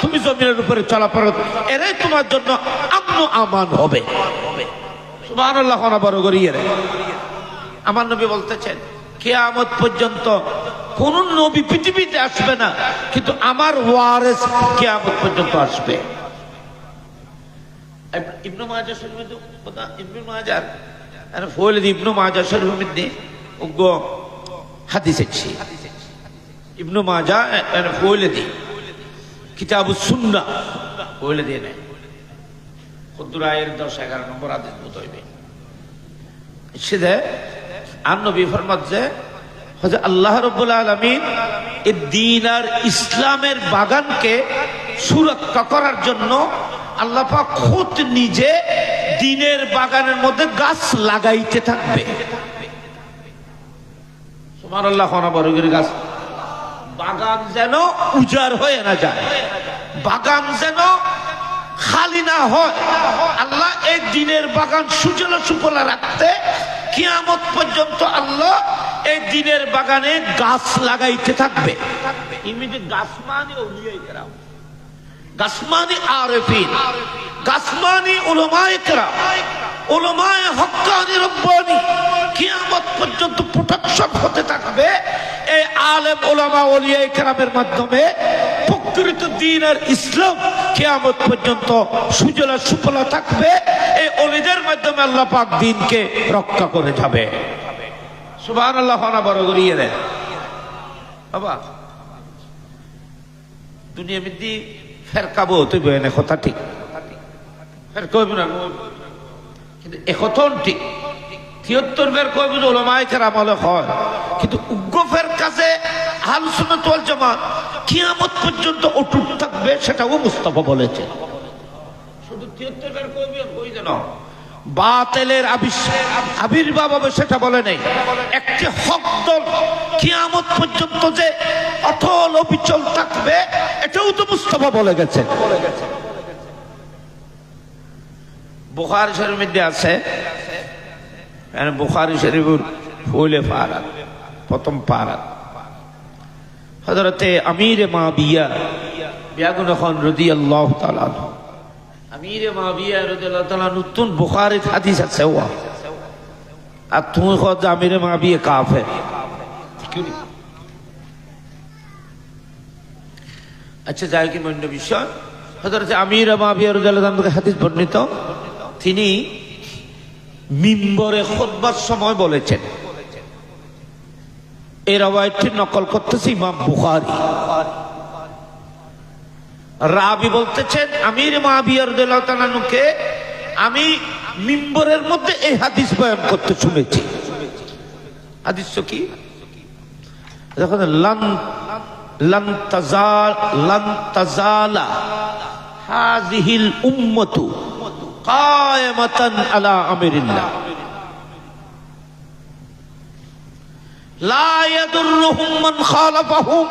তুমি জমিনের উপরে চলাফেরা, এরাই তোমার জন্য আমন আমান হবে। সুবহানাল্লাহ। বড় করিয়ে আমার নবী বলতেছেন কিয়ামত পর্যন্ত কোন নবী পৃথিবীতে আসবে না, কিন্তু আমার ওয়ারিস কিয়ামত পর্যন্ত আসবে। ইবনে মাজাহ শরীফে কথা, ইবনে মাজাহ আর ফওয়াইদ ইবনে মাজাহ শরীফের মধ্যে ওগো হাদিস আছে। ইবনে মাজাহ আর ফওয়াইদ কিতাবুস সুন্নাহ ফওয়াইদ নেই, খুদরায়ের 10-11 নম্বর হাদিস বোধ হইবে। সেটা আর নবী ফরমাচ্ছে যে আল্লাহ রাব্বুল আলামিন এই দ্বীন আর ইসলামের বাগানকে সুরক্ষা করার জন্য আল্লাহ পাক খুদ নিজে দ্বীনের বাগানের মধ্যে গাছ লাগাইতে থাকবে। সুবহানাল্লাহ। বড় করে বাগান যেন উজাড় হয়ে না যায়, বাগান যেন খালি না হয়। আল্লাহ এই দিনের বাগান সুজলা সুফলা রাখতে কিয়ামত পর্যন্ত আল্লাহ এই দিনের বাগানে গাছ লাগাইতে থাকবে। ইমিতে গাছ মানে ওলিয়ায়ে কেরাম, গাছ মানে আরেফিন, গাছ মানে উলামায়ে কেরাম, উলামায়ে হক্কানি রব্বানি। কিয়ামত পর্যন্ত প্রোটেকশন হতে থাকবে এই আলেম উলামা ওলিয়ায়ে কেরামের মাধ্যমে। প্রকৃত দ্বীন আর ইসলাম কিয়ামত পর্যন্ত সুজলা সুফলা থাকবে এই ওলিদের মাধ্যমে। আল্লাহ পাক দ্বীনকে রক্ষা করে যাবে। সুবহানাল্লাহ। না বড় করিয়ে দেন বাবা। দুনিয়া মিদ্দি ফেরকাবো তুই বইনে কথা ঠিক, ফেরকাব না কিন্তু এখন ঠিক ৭৩ ফের কইব যে উলামায়ে কেরাম হলে হয়, কিন্তু উগ্র ফের কাছে আহলে সুন্নাত ওয়াল জামাত কিয়ামত পর্যন্ত অটুট থাকবে, সেটাও মুস্তাফা বলেছে। শুধু ৭৩ ফের কইব কই যেন বাতিলের আবির্ভাব হবে সেটা বলে নাই। একটি হক দল কিয়ামত পর্যন্ত যে অটল অবিচল থাকবে এটাও তো মুস্তাফা বলে গেছে। বুখারী শরীফের মধ্যে আছে, বুখারী শরীফের ফুলে ফারাত প্রথম পারাত হযরতে আমিরে মাবিয়া বিয়াগুন খান রাদিয়াল্লাহু তাআলা আনহু, আমিরে মাবিয়া রাদিয়াল্লাহু তাআলা নতুন বুখারীর হাদিস আছে ওয়া আর তুমি কত আমিরে মাবিয়া কাফের ঠিক না? আচ্ছা যাই কি মূল্য বিষয়, হযরতে আমিরে মাবিয়া রাদিয়াল্লাহু তাআলা হাদিস বর্ণিত, তিনি মিম্বরে খুতবার সময় বলেছেন, এই রওয়ায়াতটি নকল করতেছে ইমাম বুখারী। রাবি বলতেছেন আমির মাবিয়া রাদিয়াল্লাহু তাআলা আনহুকে আমি মিম্বরের মধ্যে এই হাদিস বয়ান করতে শুনেছি। হাদিস কি? যখন লান তাজালা হাযিহিল উম্মাতু কায়েমাতান আলা আমরিল্লাহ লা ইয়াদুররুহুম মান খালাফাহুম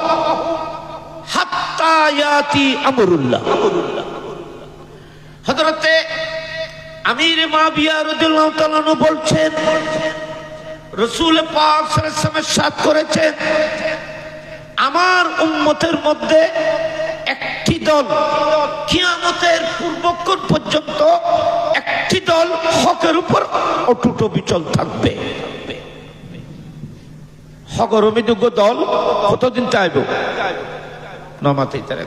হাত্তা ইয়াতি আমরুল্লাহ। হযরতে আমির মাবিয়া রাদিয়াল্লাহু তাআলা আনহু বলছেন, রাসূল পাক সাল্লাল্লাহু আলাইহি ওয়াসাল্লাম ইরশাদ করেছেন, আমার উম্মতের মধ্যে একটি দল কিয়ামতের পূর্বক্ষণ পর্যন্ত একটি দল হকের উপর অটুট অবিচল থাকবে। হকের অমিযোগ্য দল কতদিন চাইবে? নমাতেই তার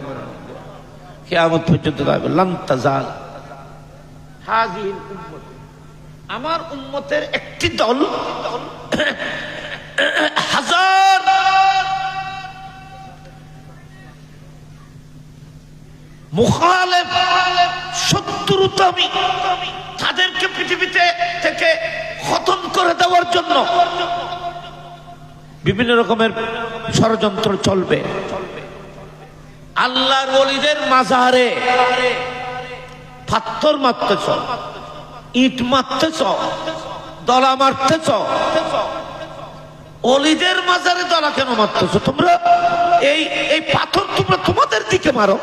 কিয়ামত পর্যন্ত থাকবে। লান তাজাল হাযিহিল উম্মাত, আমার উম্মতের একটি দল হাজার মুখালেফ শত্রুতামি তাদেরকে পৃথিবীতে থেকে খতম করে দেওয়ার জন্য বিভিন্ন রকমের ষড়যন্ত্র চলবে। আল্লাহর ওলিদের মাজারে পাথর মারতেছ, ইট মারতেছ, দলা মারতেছ, ওলিদের মাজারে দলা কেন মারতেছ তোমরা? এই পাথর তোমরা তোমাদের দিকে মারো,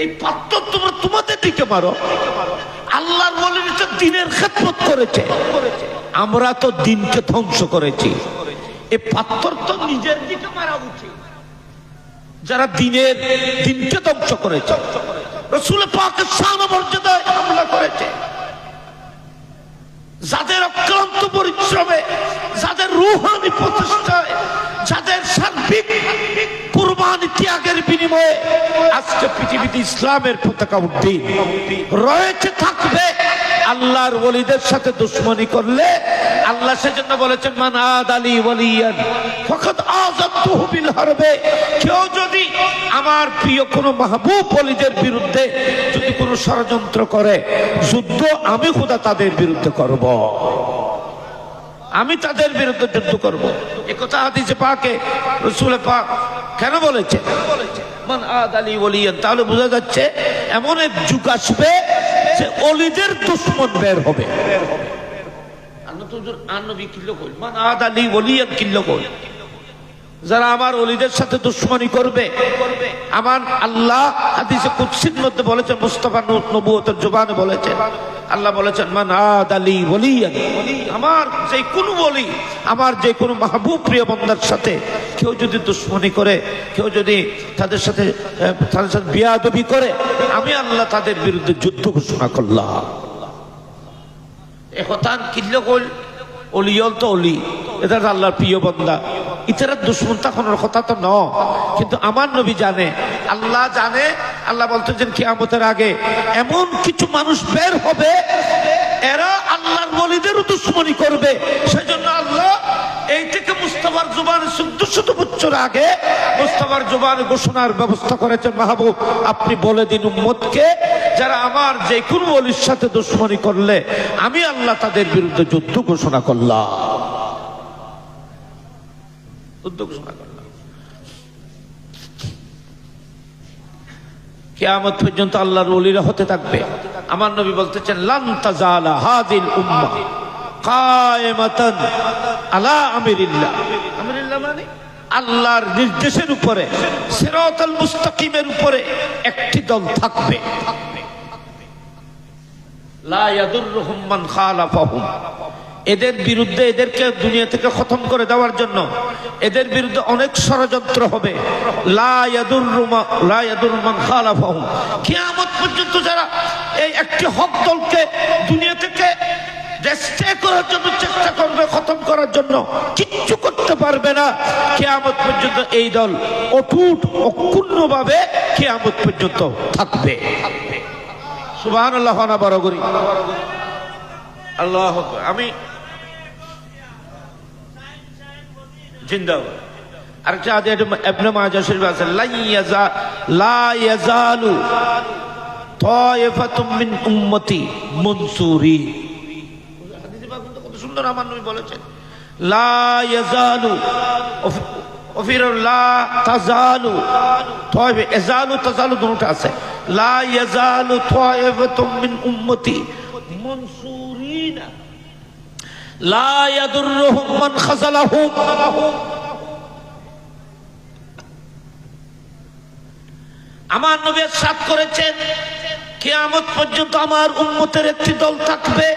এই পাথর তোমরা তোমাদের দিকে মারো। আল্লাহর ওলিরা তো দ্বীনের খেদমত করেছে, আমরা তো দ্বীনকে ধ্বংস করেছি। এই পাথর তো নিজের দিকে মারা উচিত, যারা দ্বীনকে ধ্বংস করেছে, রাসূল পাকের শান ও মর্যাদায় হামলা করেছে, যাদের অক্লান্ত পরিশ্রমে, যাদের রূহানি প্রচেষ্টায়, যাদের সার্বিক কুরবানি ত্যাগের বিনিময়ে আজকে পৃথিবীতে ইসলামের পতাকা উড্ডীন রয়েছে, থাকবে। আল্লাহর ওলিদের সাথে দুশমনি করলে আল্লাহ সেজন্য বলেছেন, মান আদালি ওয়ালিয়ান ফাকাদ আযানতুহু বিল হারবে। কেউ যদি আমার প্রিয় কোনো মাহবুব ওলিদের বিরুদ্ধে যদি কোনো ষড়যন্ত্র করে, যুদ্ধ আমি খোদা তাদের বিরুদ্ধে করব, আমি তাদের বিরুদ্ধে যুদ্ধ করব। একথা হাদিসে পাকে রাসূল পাক কেন বলেছে মান আদালি ওয়ালিয়ান? তাহলে বোঝা যাচ্ছে এমন এক যুগ আসবে যে ওলিদের দুশমন বের হবে। আন্নবী কিল্লো কই মান আদালি ওয়ালিয়ান কিল্লো কই যারা আমার ওলিদের সাথে দুশ্মনী করবে, আমার আল্লাহ হাদিসে কুদসির মধ্যে বলেছেন, মুস্তাফা নবুয়তের জবানে বলেছেন, আল্লাহ বলেছেন মান আদালি ওলিয়ান, আমার যে কোনো ওলি, আমার যে কোনো মাহবুব প্রিয় বান্দার সাথে কেউ যদি দুশ্মনী করে, কেউ যদি তাদের সাথে বিয়াদবি করে, আমি আল্লাহ তাদের বিরুদ্ধে যুদ্ধ ঘোষণা করলাম। একথা কিল্লো কইল অলিয়ল তো অলি, এটা আল্লাহর প্রিয় বান্দা, ইতারা দুশ্মন তখনের কথা তো ন। কিন্তু আমার নবী জানে, আল্লাহ জানে, আল্লাহ বলতেছেন কিয়ামতের আগে এমন কিছু মানুষ বের হবে, এরা আল্লাহর ওলিদেরও দুশ্মনী করবে। সেজন্য আল্লাহ এই থেকে মুস্তাফার জবানে 1400 বছর আগে মুস্তাফার জবানে ঘোষণার ব্যবস্থা করেছেন, মাহবুব আপনি বলে দিন উম্মতকে, যারা আমার যে কোনো ওলির সাথে দুশ্মনী করলে আমি আল্লাহ তাদের বিরুদ্ধে যুদ্ধ ঘোষণা করলাম, যুদ্ধ ঘোষণা করলাম। কিয়ামত পর্যন্ত আল্লাহর ওলিরা হতে থাকবে। আমার নবী বলতেছেন লান তাজালা হাযিল উম্মাহ কায়েমাতান আলা আমরিল্লাহ। আমরিল্লাহ মানে আল্লাহর নির্দেশের উপরে, সিরাতাল মুস্তাকিমের উপরে একটি দল থাকবে, লা ইয়াদুররুহুম মান খালাফাহুম। এদের বিরুদ্ধে, এদেরকে দুনিয়া থেকে খতম করে দেওয়ার জন্য এদের বিরুদ্ধে অনেক ষড়যন্ত্র হবে। লা ইয়াদুররু মান খালাফাহুম। কিয়ামত পর্যন্ত যারা এই একটি হক দলকে দুনিয়া থেকে দেশে করার জন্য চেষ্টা করবে, খতম করার জন্য কিচ্ছু করতে পারবে না। কিয়ামত পর্যন্ত এই দল অটুট অক্ষুণ্ণভাবে কিয়ামত পর্যন্ত থাকবে। সুবহানাল্লাহ, না বড় করি আল্লাহু আকবার। আমি জিন্দাবাদ। আরেকটা আয়াত ইবনে মাজাহ শরীফ আছে, লা ইয়াজালু তায়ফাতুম মিন উম্মতি মুনসুরিন। হাদিসে পাক কত সুন্দর আমার নবী বলেছেন, লা ইয়াজালু ওফির লা তাজালু তায়ফা, ইয়াজালু তাজালু দুটোটা আছে, লা ইয়াজালু তায়ফাতুম মিন উম্মতি মুনসুরিন লা ইয়াদুররুহুম মান খাযালাহুম। আমার নবী ইরশাদ করেছেন, কিয়ামত পর্যন্ত আমার উম্মতের একটি দল থাকবে,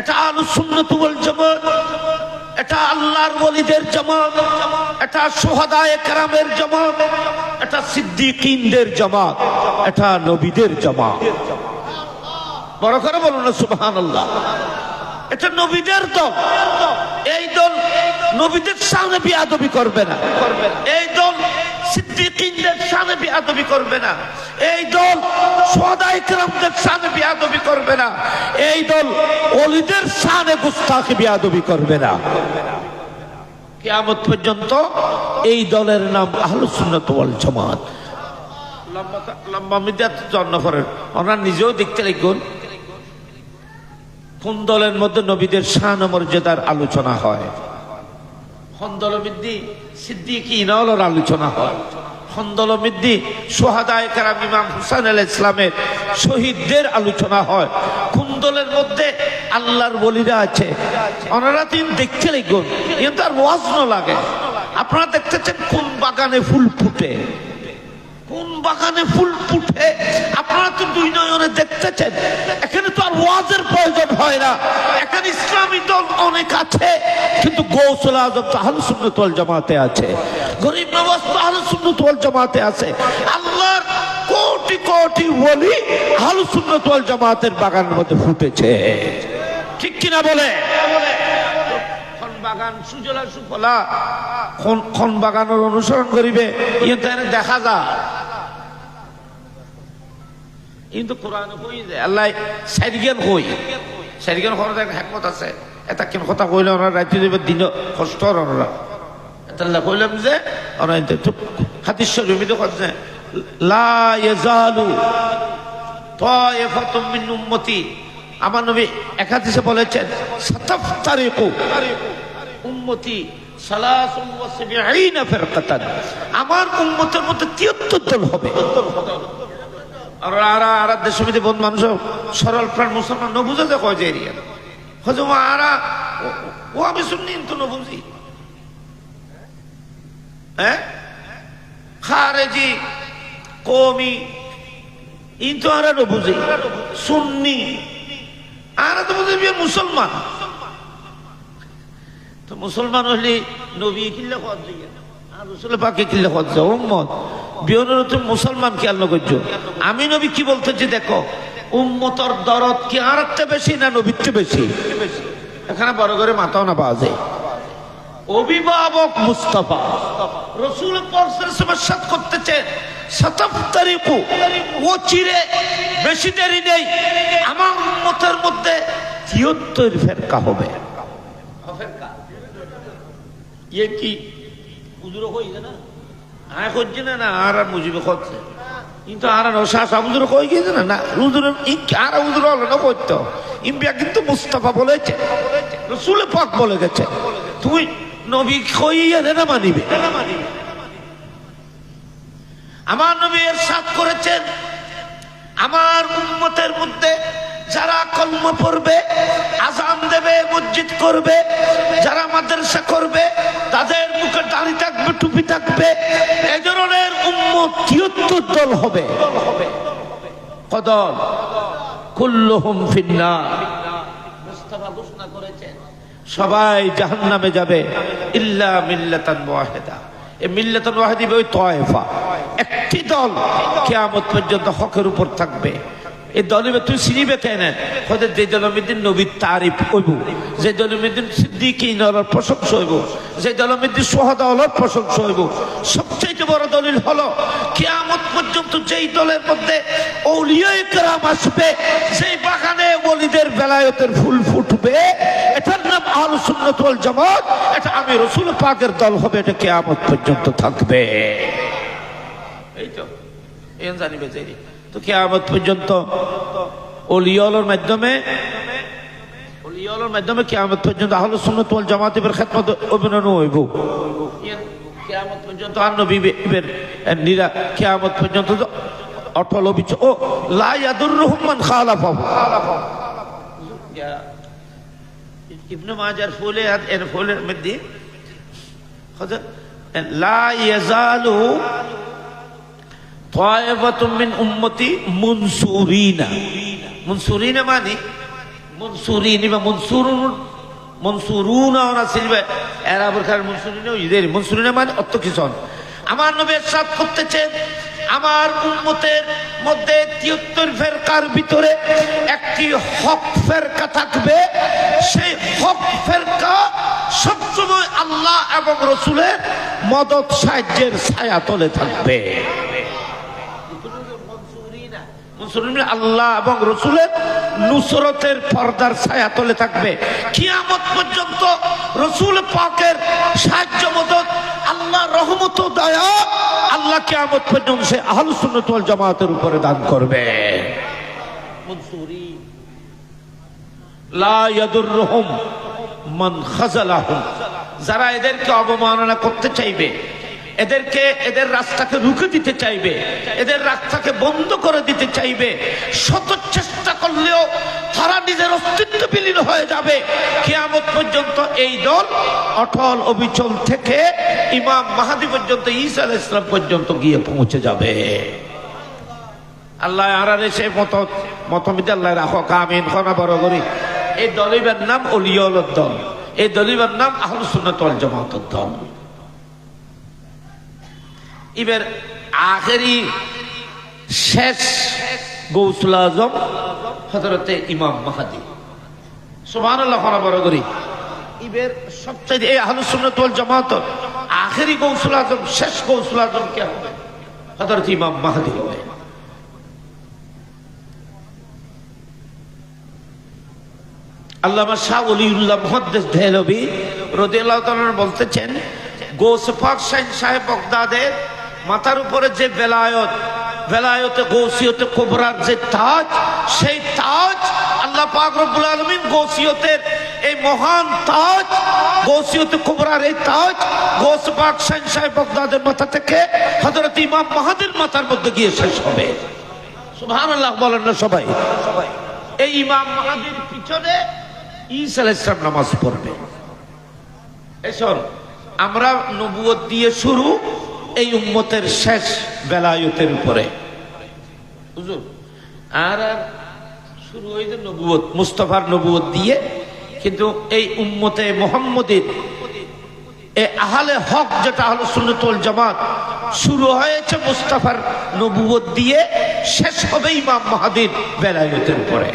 এটা আহলুস সুন্নাত ওয়াল জামাত, এটা আল্লাহর ওলিদের জামাত, এটা শুহাদায়ে কেরামের জামাত, এটা সিদ্দিকীনদের জামাত, এটা নবীদের জামাত। বড় করে বলুন না সুবহানাল্লাহ। এটা নবীদের দল। এই দল নবীদের সামনে বিয়াদবি করবে না, এই দল সিদ্দিকীনদের সামনে বিয়াদবি করবে না, এই দল শুহাদায়ে কেরামদের সামনে বিয়াদবি করবে না, এই দল ওলিদের সামনে গুস্তাখি বিয়াদবি করবে না। কিয়ামত পর্যন্ত এই দলের নাম আহলুস সুন্নাত ওয়াল জামাত। লম্বা মিদাত জন্ম করেন, ওনারা নিজেও দেখতে লিখুন কোন দলের মধ্যে নবীদের শান ও মর্যাদার আলোচনা হয়, কোন দলের মধ্যে সিদ্দিকীনদের আলোচনা হয়, কোন দলের মধ্যে শুহাদায়ে কেরাম ইমাম হুসাইন আলাইহিস সালামের শহীদদের আলোচনা হয়, কোন দলের মধ্যে আল্লাহর ওলিরা আছে। ওনারা তিন দেখতে লিখুন, কিন্তু আর ওয়াজ ন লাগে। আপনারা দেখতেছেন কোন বাগানে ফুল ফুটে, কোন বাগানে ফুল ফুটে আপনারা তো দুই নয়নে দেখতেছেন। এখানে তো আর ওয়াজের প্রয়োজন হয় না, এখানে ইসলামী দল অনেক আছে, কিন্তু গৌসুল আজম তো আহলুস সুন্নাত ওয়াল জামাতে আছে, গরিব নওয়াজ তো আহলুস সুন্নাত ওয়াল জামাতে আছে। আল্লাহর কোটি কোটি ওলি আহলুস সুন্নাত ওয়াল জামাতের বাগানের মধ্যে ফুটেছে, ঠিক কিনা বলে? বাগান সুজলা সুফলা, কোন বাগানের অনুসরণ করিবে ইয়ে দেখা যায়, কিন্তু কোরআনে কই যে আল্লাহ সাইরিগান কই, সাইরিগান হওয়ার একটা হিকমত আছে। এটা কেন কথা কইলে ওরা রাইতে দেবে দিন কষ্ট ওরা, এটা আল্লাহ কইলাম যে ওরা হাদিস শরীফে কইছে লা ইয়াজালু তায়ফাতুম মিন উম্মতি। আমার নবী এক হাদিসে বলেছেন সাতাফতারিকু উম্মতি সালাসুন ওয়া সাবঈনা ফিরকাতান, আমার উম্মতের মধ্যে 73 দল হবে। আর দেশের মধ্যে বহুত মানুষ সরল প্রাণ মুসলমান ন বুঝে যে কয় যে এরিয়া হজম আরা ও আমি শুনি তো ন বুঝি হ্যাঁ খারেজি কওমি ইনতো আরা বুঝে সুন্নি আর তো বুঝে মুসলমান তো মুসলমান হলে নবী কিল্লা খোঁজ দিয়ে আর রসুল পাকে কিল্লা খোঁজ যাও উম্মত বিয়নের তুমি মুসলমান খেয়াল না করছো আমি নবী কি বলতেছি দেখো উম্মতর দরদ কি আর একটা বেশি না নবীর চেয়ে বেশি এখানে বড় করে মাথাও না পাওয়া যায় অভিভাবক মুস্তাফা রসুল সাথ করতেছে শতাব্দীকু ও চিরে বেশি দেরি নেই আমার উম্মতের মধ্যে ৭৩ ফেরকা হবে ফেরকা ये কি হুজুর কই না আয় করছে না আর মুজিবে করছে কিন্তু আর রশাস হুজুর কই গেছে না হুজুর আর হুজুর হলো না করতে ইম্বিয়া কিন্তু মুস্তাফা বলেছে রাসূল পাক বলে গেছে তুই নবী কইয়া না মানিবে আমার নবী ইরশাদ করেছেন আমার উম্মতের মধ্যে যারা কলমা পড়বে আযান দেবে মসজিদ করবে যারা মাদ্রাসা করবে তাদের মুখে দাড়ি থাকবে টুপি থাকবে এই ধরনের উম্মত ৭৩ দল হবে কদল কুল্লুহুম ফিন্নার মুস্তাফা ঘোষণা করেছেন সবাই জাহান্নামে যাবে ইল্লা মিল্লাতান ওয়াহিদা এই মিল্লাতুন ওয়াহিদা ওই তায়েফা একটি দল কিয়ামত পর্যন্ত হকের উপর থাকবে এই দলে তুই চিনিবে কেন হয়তো যে দলমিদ্দিন নবীর তারিফ হইব যে দলমিদ্দিন সিদ্দিকীন হলোর প্রশংসা হইব যে দলমিদ্দিন সুহাদা হলোর প্রশংসা হইব সবচেয়ে বড় দলিল হলো কিয়ামত পর্যন্ত যেই দলের মধ্যে আউলিয়ায়ে কেরাম আসবে সেই বাগানে ওলিদের বেলায়েতের ফুল ফুটবে এটার নাম আহলুস সুন্নাত ওয়াল জামাত এটা আমি রাসূল পাকের দল হবে এটা কিয়ামত পর্যন্ত থাকবে এই তো এন জানিবে যে তো কিয়ামত পর্যন্ত ওলিয়ার মাধ্যমে কিয়ামত পর্যন্ত আহলুস সুন্নাত ওয়াল জামাতের খিদমত অভিনন হইব কিয়ামত পর্যন্ত আর নবীর নিরা কিয়ামত পর্যন্ত অটল অবিচল ও লা ইয়াদুররুহুম মান খালাফাহু ইবনে মাজার ফুলের মধ্যে লা ইয়াজালু তায়েফাতুম মিন উম্মতি মুনসুরিনা মুনসুরিনা মানে মুনসুরিনি বা মনসুরুনা ওরা সিলবে আরবের কারণ মুনসুরিনা ইদের মুনসুরিনা মানে অর্থ কিছু আমার নবী ইরশাদ করতেছেন আমার উম্মতের মধ্যে ৭৩ ফেরকার ভিতরে একটি হক ফেরকা থাকবে সেই হক ফেরকা সবসময় আল্লাহ এবং রাসূলের মদদ সাহায্যের ছায়া তলে থাকবে আল্লাহ এবং রাসূলের নুসরতের পর্দার ছায়া তলে থাকবে কিয়ামত পর্যন্ত রাসূল পাকের সাহায্য মদদ আল্লাহ রহমত ও দয়া আল্লাহ কিয়ামত পর্যন্ত সে আহলুস সুন্নাত ওয়াল জামাতের উপরে দান করবে মুনসুরি লা ইয়াদুররুহুম মান খাযালাহুম যারা এদেরকে অবমাননা করতে চাইবে এদের রাস্তাকে রুখে দিতে চাইবে এদের রাস্তাকে বন্ধ করে দিতে চাইবে শত চেষ্টা করলেও তারা নিজের অস্তিত্ব বিলীন হয়ে যাবে কিয়ামত পর্যন্ত এই দল অটল অবিচল থেকে ইমাম মাহদী পর্যন্ত ঈসা আলাইহিস সালাম পর্যন্ত গিয়ে পৌঁছে যাবে আল্লাহ আরারে সে মতমিতে আল্লাহ রাখো আমিন খানা বড় করি এই দলের নাম ওলিয়াউল্লাহর দল এই দলের নাম আহলুস সুন্নাত ওয়াল জামাতের দল এবার আখেরি শেষ গৌসুল আজম হযরতে ইমাম মাহদী সুবহানাল্লাহ খানা বড় করি এবার সবচেয়ে এই আহলুস সুন্নাত ওয়াল জামাত আখেরি গৌসুল আজম শেষ গৌসুল আজম কে হবে হযরত ইমাম মাহদী হবে আল্লামা শাহ ওলিউল্লাহ মুহাদ্দিস দেহলভী রাদিয়াল্লাহু তাআলা বলতেছেন গৌস পাক শাহ সাহেব বাগদাদের মাথার উপরে যে বেলায়েতে গৌসিয়তে কুবরার যে তাজ সেই তাজ আল্লাহ পাক রব্বুল আলামিন গৌসিয়তের এই মহান তাজ গৌসিয়তে কুবরার এই তাজ গৌস পাক শাহ সাহেব বাগদাদের মাথা থেকে হযরত ইমাম মাহদীর মাথার মধ্যে গিয়ে শেষ হবে সুবহানাল্লাহ বলেন না সবাই এই ইমাম মাহদীর পিছনে ঈসা আলাইহিস সালাম নামাজ পড়বে এসব আমরা নবুয়ত দিয়ে শুরু, এই উম্মতের শেষ বেলায়েতের উপরে হুজুর। আর শুরু হয়েছে নবুয়ত, মুস্তাফার নবুয়ত দিয়ে। কিন্তু এই উম্মতে মুহাম্মদীর এই আহলে হক যেটা আহলে সুন্নাত ওয়াল জামাত, শুরু হয়েছে মুস্তাফার নবুয়ত দিয়ে, শেষ হবে ইমাম মাহদীর বেলায়েতের উপরে।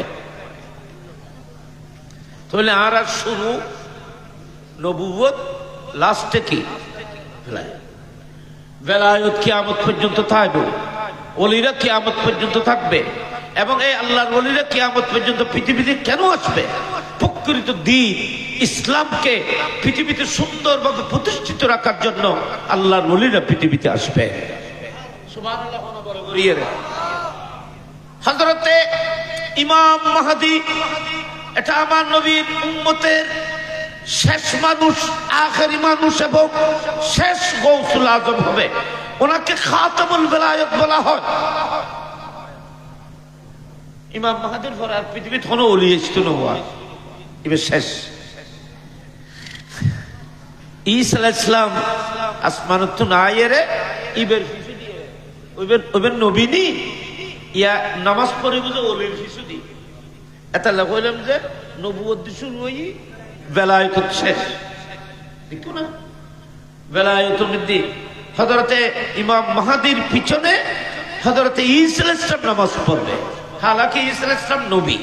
তাহলে আর শুরু নবুয়ত, লাস্টে কি বেলায়েত। বেলায়েত কিয়ামত পর্যন্ত থাকবে, ওলিরা কিয়ামত পর্যন্ত থাকবে। এবং এই আল্লাহর ওলিরা কিয়ামত পর্যন্ত পৃথিবীতে কেন আসবে? প্রকৃত দ্বীন ইসলামকে পৃথিবীতে সুন্দরভাবে প্রতিষ্ঠিত রাখার জন্য আল্লাহর ওলিরা পৃথিবীতে আসবে। সুবহানাল্লাহ। হযরতে ইমাম মাহদী, এটা আমার নবীর উম্মতের শেষ মানুষ, আখেরি মানুষ এবং শেষ গৌসুল আজম হবে। ওনাকে খাতামুল বেলায়েত বলা হয়। ইমাম মাহদীর পর আর পৃথিবীতে কোনো ওলি আসতো না, হওয়া এবার শেষ। ঈসা আলাইহিস সালাম আসমানত না আইরে ইবের শিশু দিয়ে ওইবের নবী নি ইয়া নামাজ পড়ে বুঝে ওলির শিশু দি। এটা কইলাম যে নবুয়ত শুরু হই, বেলায়েত শেষ। দেখো না, বেলায়েত মধ্যে হযরতে ইমাম মাহদীর পিছনে হযরতে ঈসা আলাইহিস সালাম নামাজ পড়বে। হালাকি ঈসা আলাইহিস সালাম নবী।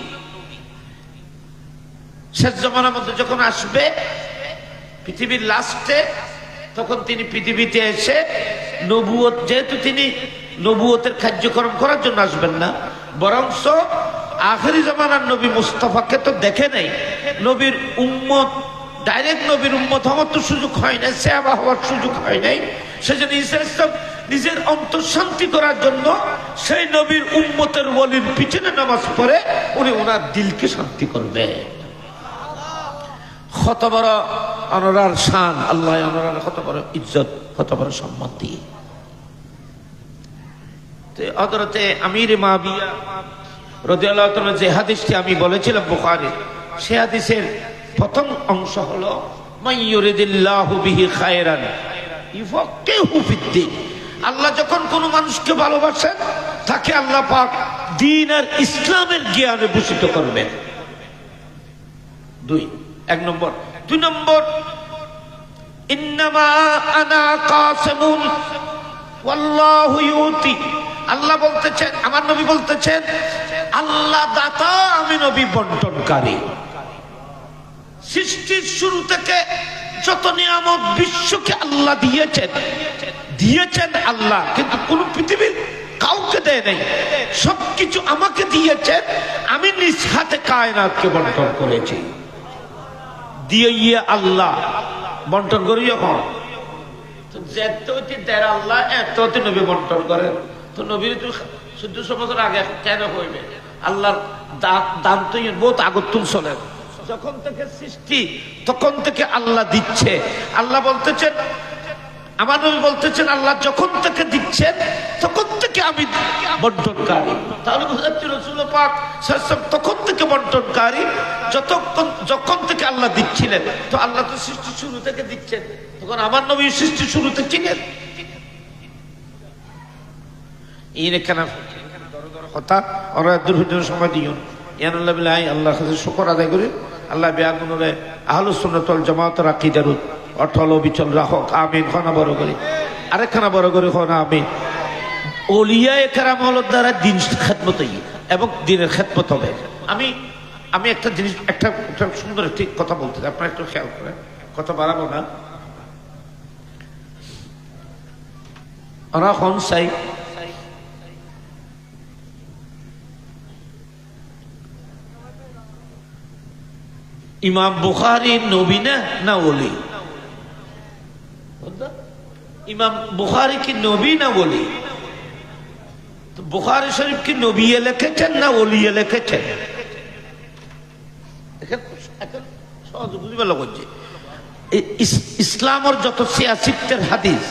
শেষ জামানার মধ্যে যখন আসবে পৃথিবীর লাস্টে, তখন তিনি পৃথিবীতে এসে নবুয়ত, যেহেতু তিনি নবুয়তের কার্যক্রম করার জন্য আসবেন না, বরংস আখেরি জামানার নবী মুস্তাফাকে তো দেখে নাই, নবীর উম্মত, ডাইরেক্ট নবীর উম্মত হওয়ার তো সুযোগ হয় নাই, সাহাবা হওয়ার সুযোগ হয় নাই। সেজন্য ঈসা আলাইহিস সালাম নিজের অন্তর শান্তি করার জন্য সেই নবীর উম্মতের ওলির পিছনে নামাজ পড়ে উনি ওনার দিলকে শান্তি করবে। কত বড় অনরার শান, আল্লাহ অনরার কত বড় ইজ্জত, কত বড় সম্মান দিয়ে। হযরতে আমির মুআবিয়া রাদিয়াল্লাহু তাআলা যে হাদিসটি আমি বলেছিলাম বুখারী, সে হাদিসের প্রথম অংশ হলো মাইয়ুরিদিল্লাহু বিহি খায়রান ইউফাক্কিহু ফিদ্দীন। আল্লাহ যখন কোনো মানুষকে ভালোবাসেন, তাকে আল্লাহ পাক দ্বীন আর ইসলামের জ্ঞানে ভূষিত করবেন। এক নম্বর। দুই নম্বর, ইন্নামা আনা কাসিমুন ওয়াল্লাহু ইউতি। আল্লাহ বলতেছেন, আমার নবী বলতেছেন, আল্লাহ দাতা, আমি নবী বন্টনকারী। সৃষ্টির শুরু থেকে যত নিয়ামত বিশ্বকে আল্লাহ দিয়েছেন আল্লাহ, কিন্তু কোন পৃথিবীর কাউকে দেয় নাই। সবকিছু আমাকে দিয়েছেন, আমি নিজ হাতে কায়নাতকে বন্টন করেছি। দিয়ে আল্লাহ বন্টন করি যখন, দেড় আল্লাহ এত নবী বন্টন করেন, তো নবীর তো 1400 বছর আগে কেন হইবে? আল্লাহর দাম তো বহুত আগতুন চলে, যখন থেকে সৃষ্টি তখন থেকে আল্লাহ দিচ্ছে। আল্লাহ বলতেছেন, আমার নবী বলতেছেন, আল্লাহ যখন থেকে দিচ্ছেন তখন থেকে আমি বন্টনকারী। তাহলে বুঝা যাচ্ছে রাসূল পাক সাল্লাল্লাহু আলাইহি ওয়াসাল্লাম তখন থেকে বন্টনকারী, যখন থেকে আল্লাহ দিচ্ছিলেন। তো আল্লাহ তো সৃষ্টি শুরু থেকে দিচ্ছেন, তখন আমার নবী সৃষ্টি শুরুতে ছিলেন। কথা ওরা দুর্ঘটনার সময় দিও ইয়ানুল্লাহ বিল্লাহ, আল্লাহর কাছে শুকর আদায় করি। আল্লাহ বিয়াগুনরে আহলুস সুন্নাত ওয়াল জামাতের আকীদার অটল অবিচল রাখক, আমিন। খানা বড় করি, আরেকখানা বড় করে খানা আমিন। ওলিয়ায়ে কেরামের দ্বারা দিন খেদমত এবং দিনের খেদমত হবে। আমি একটা জিনিস, একটা সুন্দর একটি কথা বলতে চাই, আপনারা একটু খেয়াল করেন, কথা বাড়াবো না। ওরা হন চাই ইমাম বুখারী নবী না ওলি? ইমাম বুখারী কি নবী না ওলি? তো বুখারী শরীফ কি নবী লিখেছেন না ওলি লিখেছেন? সহজ বুঝবে লাগছে। ইসলামের যত সিয়াসিত্তের হাদিস,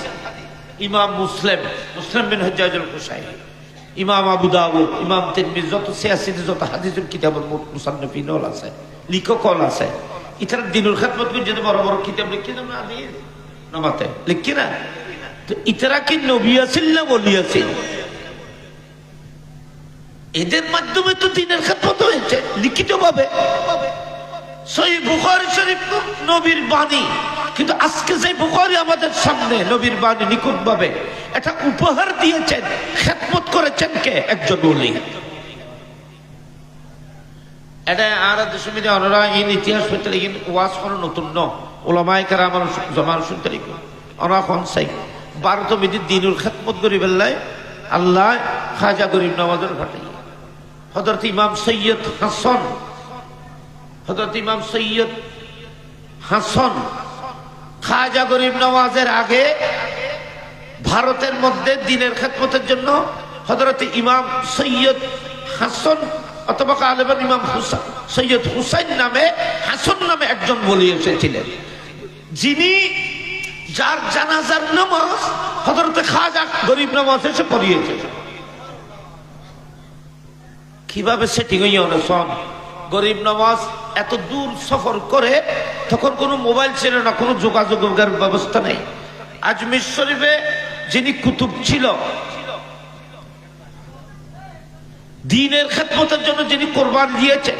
ইমাম মুসলিম বিন হাজ্জাজুল কুশাইরি, ইমাম আবু দাউদ, ইমাম তিরমিজি, যত সিয়াসিত্তের যত হাদিসের কিতাবের মুসান্নিফিন আছে, লিখক আছে, ইতারা দিনুল খেদমত করে যদি বড় বড় কিতাব লিখে দেন না, নামাতে লিখি না, তো ইতারা কি নবী আছিল না বলি আছিল? এদের মাধ্যমে তো দিনের খেদমত হয়েছে লিখিত ভাবে। সহিহ বুখারী শরীফ নবীর বাণী, কিন্তু আজকে যে বুখারী আমাদের সামনে নবীর বাণী নিখুঁত ভাবে এটা উপহার দিয়েছেন, খেদমত করেছেন কে? একজন ওলি। এটা আর দেশমিতে অনরা ইন ইতিহাস পেতে লিখিন ওয়াজ কোনো নতুন ন ওলামায়ে কেরাম জমান শুনতে লিখুন অনা খন চাই 12 মিনিট দিনুল খেদমত করি বেলায় আল্লাহ খাজা গরিব নওয়াজের ফাটাই হযরত ইমাম সৈয়দ হাসান, হযরত ইমাম সৈয়দ হাসান খাজা গরিব নওয়াজের আগে ভারতের মধ্যে দিনের খেদমতের জন্য হযরত ইমাম সৈয়দ হাসান অথবা কালেবান ইমাম সৈয়দ হুসাইন নামে হাসান নামে একজন ওলি এসেছিলেন, যিনি যার জানাজার নামাজ হযরত খাজা গরিব নওয়াজ এসে পড়িয়েছে। কিভাবে সেটিং হইয়া শোন, গরিব নওয়াজ এত দূর সফর করে, তখন কোনো মোবাইল ছিল না, কোনো যোগাযোগের ব্যবস্থা নেই। আজমির শরীফে যিনি কুতুব ছিল, দ্বীনের খেদমতের জন্য যিনি কোরবান দিয়েছেন,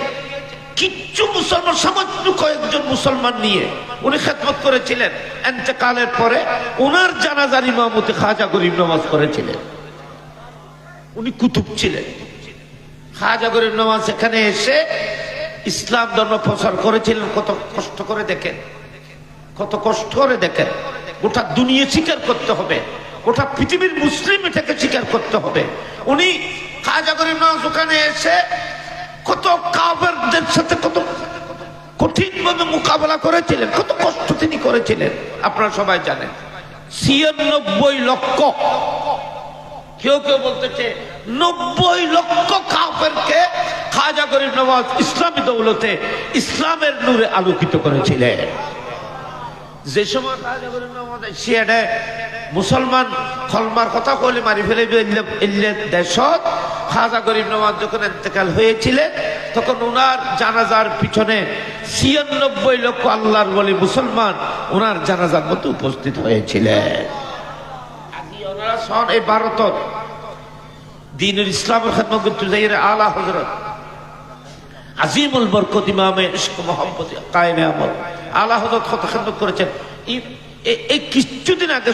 কিচ্ছু মুসলমান সামান্য কয়েকজন মুসলমান নিয়ে উনি খেদমত করেছিলেন। ইন্তেকালের পরে ওনার জানাজার ইমামতি খাজা গরিব নওয়াজ করেছিলেন। উনি কুতুব ছিলেন। খাজা গরিব নওয়াজ এখানে এসে ইসলাম ধর্ম প্রচার করেছিলেন। কত কষ্ট করে দেখেন, কত কষ্ট করে দেখেন। গোটা দুনিয়া স্বীকার করতে হবে, গোটা পৃথিবীর মুসলিম এটাকে স্বীকার করতে হবে। উনি খাজা গরিব নওয়াজ ওখানে এসে কত কাফেরদের সাথে কত কঠিন ভাবে মোকাবেলা করেছিলেন, কত কষ্ট তিনি করেছিলেন আপনারা সবাই জানেন। 96 লক্ষ, কেউ কেউ বলতেছে 90 লক্ষ কাফেরকে খাজা গরিব নওয়াজ ইসলামী দৌলতে ইসলামের নূরে আলোকিত করেছিলেন। যে সময় খাজা গরিব নওয়াজ সিয়াডে মুসলমান কলমার কথা কইলে মারি ফেলে দেশত, খাজা গরিব নওয়াজ যখন ইন্তেকাল হয়েছিলেন তখন ওনার জানাজার পিছনে 96 লক্ষ আল্লাহর ওলি মুসলমান ওনার জানাজার মধ্যে উপস্থিত হয়েছিলেন। আজি ওনারা সন এই ভারতত দ্বীনুল ইসলামের খেদমত করতে যাই আলা হযরত আজিমুল বরকত ইমামে ইশক মোহাম্মদ কায়েমে আমল আলা হযরত কত খেদমত করেছেন। এই কিছুদিন আগে,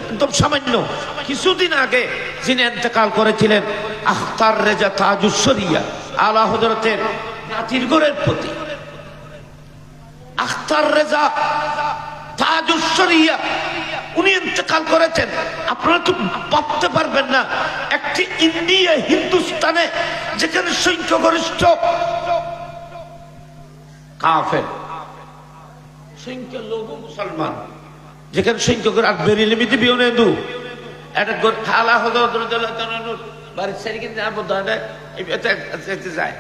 একদম সামান্য কিছুদিন আগে যিনি ইন্তেকাল করেছিলেন, আখতার রেজা তাজুস শরিয়া আলা হযরতের নাতির ঘরের প্রতি, আখতার রেজা তাজুস শরিয়া উনি ইন্তেকাল করেছেন। আপনারা তো ভাবতে পারবেন না, একটি ইন্ডিয়া হিন্দুস্তানে যেখানে সংখ্যাগরিষ্ঠ কাফের, সংখ্যালঘু মুসলমান, যেখানে সংখ্যক আর বেরিলিমিতি বিয়নে দু এটা খালা হযরত রাদিয়াল্লাহু বাড়ির সারি কিন্তু আবদানে এতে যায়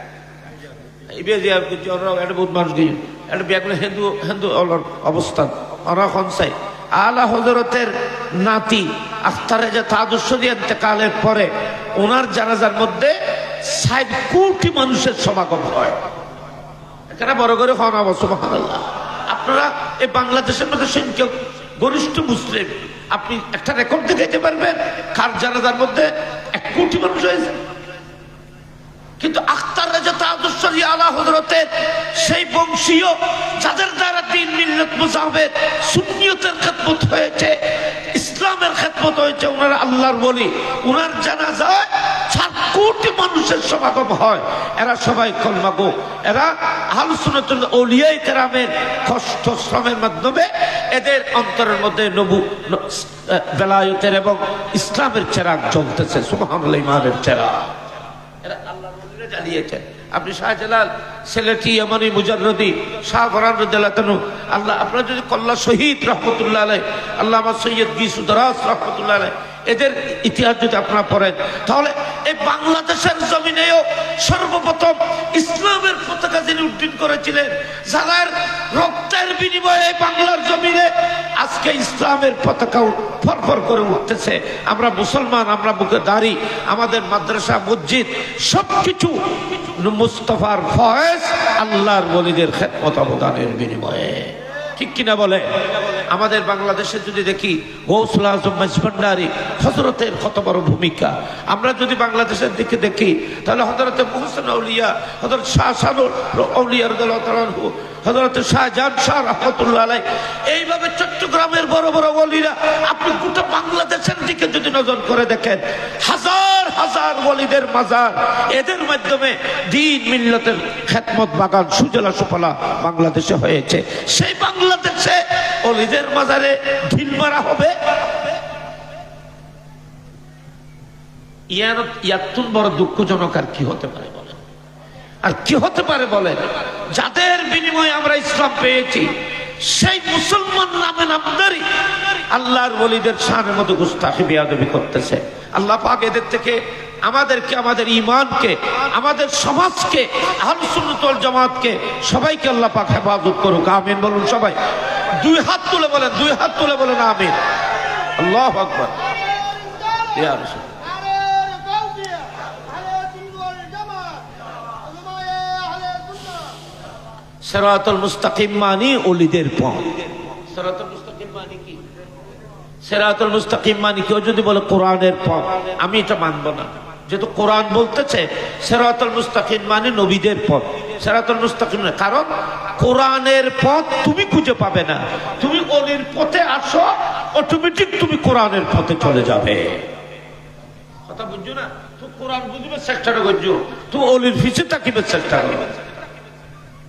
এই বেজি আর কিছু এটা বহুত মানুষ গিয়ে এটা বিয়াগুলো হিন্দু হিন্দু অবস্থান ওরা খনসাই আলা হযরতের নাতি আখতারে যে তাদুসরি ইন্তেকালের পরে ওনার জানাজার মধ্যে 60 কোটি মানুষের সমাগম হয়। এখানে বড় করে খাওয়া আওয়াজ সুবহানাল্লাহ। আপনারা এই বাংলাদেশের মধ্যে সংখ্যক গরিষ্ঠ মুসলিম আপনি একটা রেকর্ড দেখাইতে পারবেন কার জানাজার মধ্যে 1 কোটি মানুষ হয়েছে? কিন্তু আখতার রাজা তাদুসরি আলা হযরতের সেই বংশীয় যাদের দ্বারা দ্বীন মিল্লাত মুজাহিদ সুন্নিয়তের খেদমত হয়েছে, ইসলামের খেদমত হয়েছে, ওনারা আল্লাহর ওলি, ওনার জানাজায় 4 কোটি মানুষের সমাগম হয়। এরা সবাই কলমা গো, এরা আহলে সুন্নাতুল আউলিয়ায়ে কেরামের কষ্ট শ্রমের মাধ্যমে এদের অন্তরের মধ্যে বেলায়েতের এবং ইসলামের চেরাগ জ্বলতেছে। সুবহানাল্লাহ, ইমানের চেরাগ এরা আল্লাহর ওলিরা জ্বালিয়েছেন। আপনি শাহজালাল সেলেটি ইয়ামানি মুজাররদি শাহ ফরান রাদিয়াল্লাহু তাআলা আল্লাহ আপনারা যদি কল্লা শহীদ রহমতুল্লাহ আলাইহি আল্লামা সৈয়দ গিসুদরাস রহমতুল্লাহ আলাইহি এদের ইতিহাস যদি আপনারা পড়েন তাহলে এই বাংলাদেশের জমিনেও সর্বপ্রথম ইসলামের পতাকা যিনি উড্ডীন করেছিলেন, যাদের রক্তের বিনিময়ে বাংলার জমিনে আজকে ইসলামের পতাকা ফরফর করে উঠতেছে। আমরা মুসলমান, আমরা বুকে দাড়ি, আমাদের মাদ্রাসা মসজিদ সবকিছু মুস্তাফার ফয়েজ আল্লাহর ওলিদের খেদমত অবদানের বিনিময়ে, ঠিক কিনা বলে? আমাদের বাংলাদেশে যদি দেখি গৌসুল আজম মাঝভান্ডারী হযরতের কত বড় ভূমিকা। আমরা যদি বাংলাদেশের দিকে দেখি তাহলে হযরতে মুহসিন আউলিয়া, হযরত শাহ শানুর আউলিয়া রাদিয়াল্লাহু তাআলা আনহু, হযরত শাহজাহান শাহ রাহমাতুল্লাহ আলাইহি, এইভাবে চট্টগ্রামের বড় বড় ওলিরা আপনি গোটা বাংলাদেশের দিকে যদি নজর করে দেখেন, হাজার হাজার ওলিদের মাজার, এদের মাধ্যমে দ্বীন মিল্লাতের খেদমত বাগান সুজলা সুফলা বাংলাদেশে হয়েছে। সেই বাংলাদেশে ওলিদের মাজারে ঢিল মারা হবে? ইয়াতুন বড় দুঃখজনক আর কি হতে পারে বলেন? আর কি হতে পারে বলেন? যাদের বিনিময়ে আমরা ইসলাম পেয়েছি সেই মুসলমান নামে নামদারি আল্লাহর ওলিদের শানের মতো গুস্তাখি বেয়াদবি করতেছে। আল্লাহ পাক এদের থেকে আমাদেরকে, আমাদের ঈমানকে, আমাদের সমাজকে, আহলুস সুন্নাত ওয়াল জামাতকে সবাইকে আল্লাহ পাক হেফাজত করুক। আমিন বলুন সবাই। দুই হাত তুলে বলেন, দুই হাত তুলে বলেন আমিন। আল্লাহু আকবার। ইয়া রাসূল সিরাতুল মুস্তাকিম মানে ওলিদের পথ। সিরাতুল মুস্তাকিম মানে কি? সিরাতুল মুস্তাকিম মানে কেউ যদি বলে কোরআনের পথ, আমি এটা মানব না। যেহেতু কোরআন বলতেছে সিরাতুল মুস্তাকিম মানে নবীদের পথ, সিরাতুল মুস্তাকিম না। কারণ কোরআনের পথ তুমি খুঁজে পাবে না। তুমি ওলির পথে আসো, অটোমেটিক তুমি কোরআনের পথে চলে যাবে। কথা বুঝছো না? তুই কোরআন বুঝবে চেষ্টাটা করছো, তুই ওলির পিছে তাকিবার চেষ্টা করবে।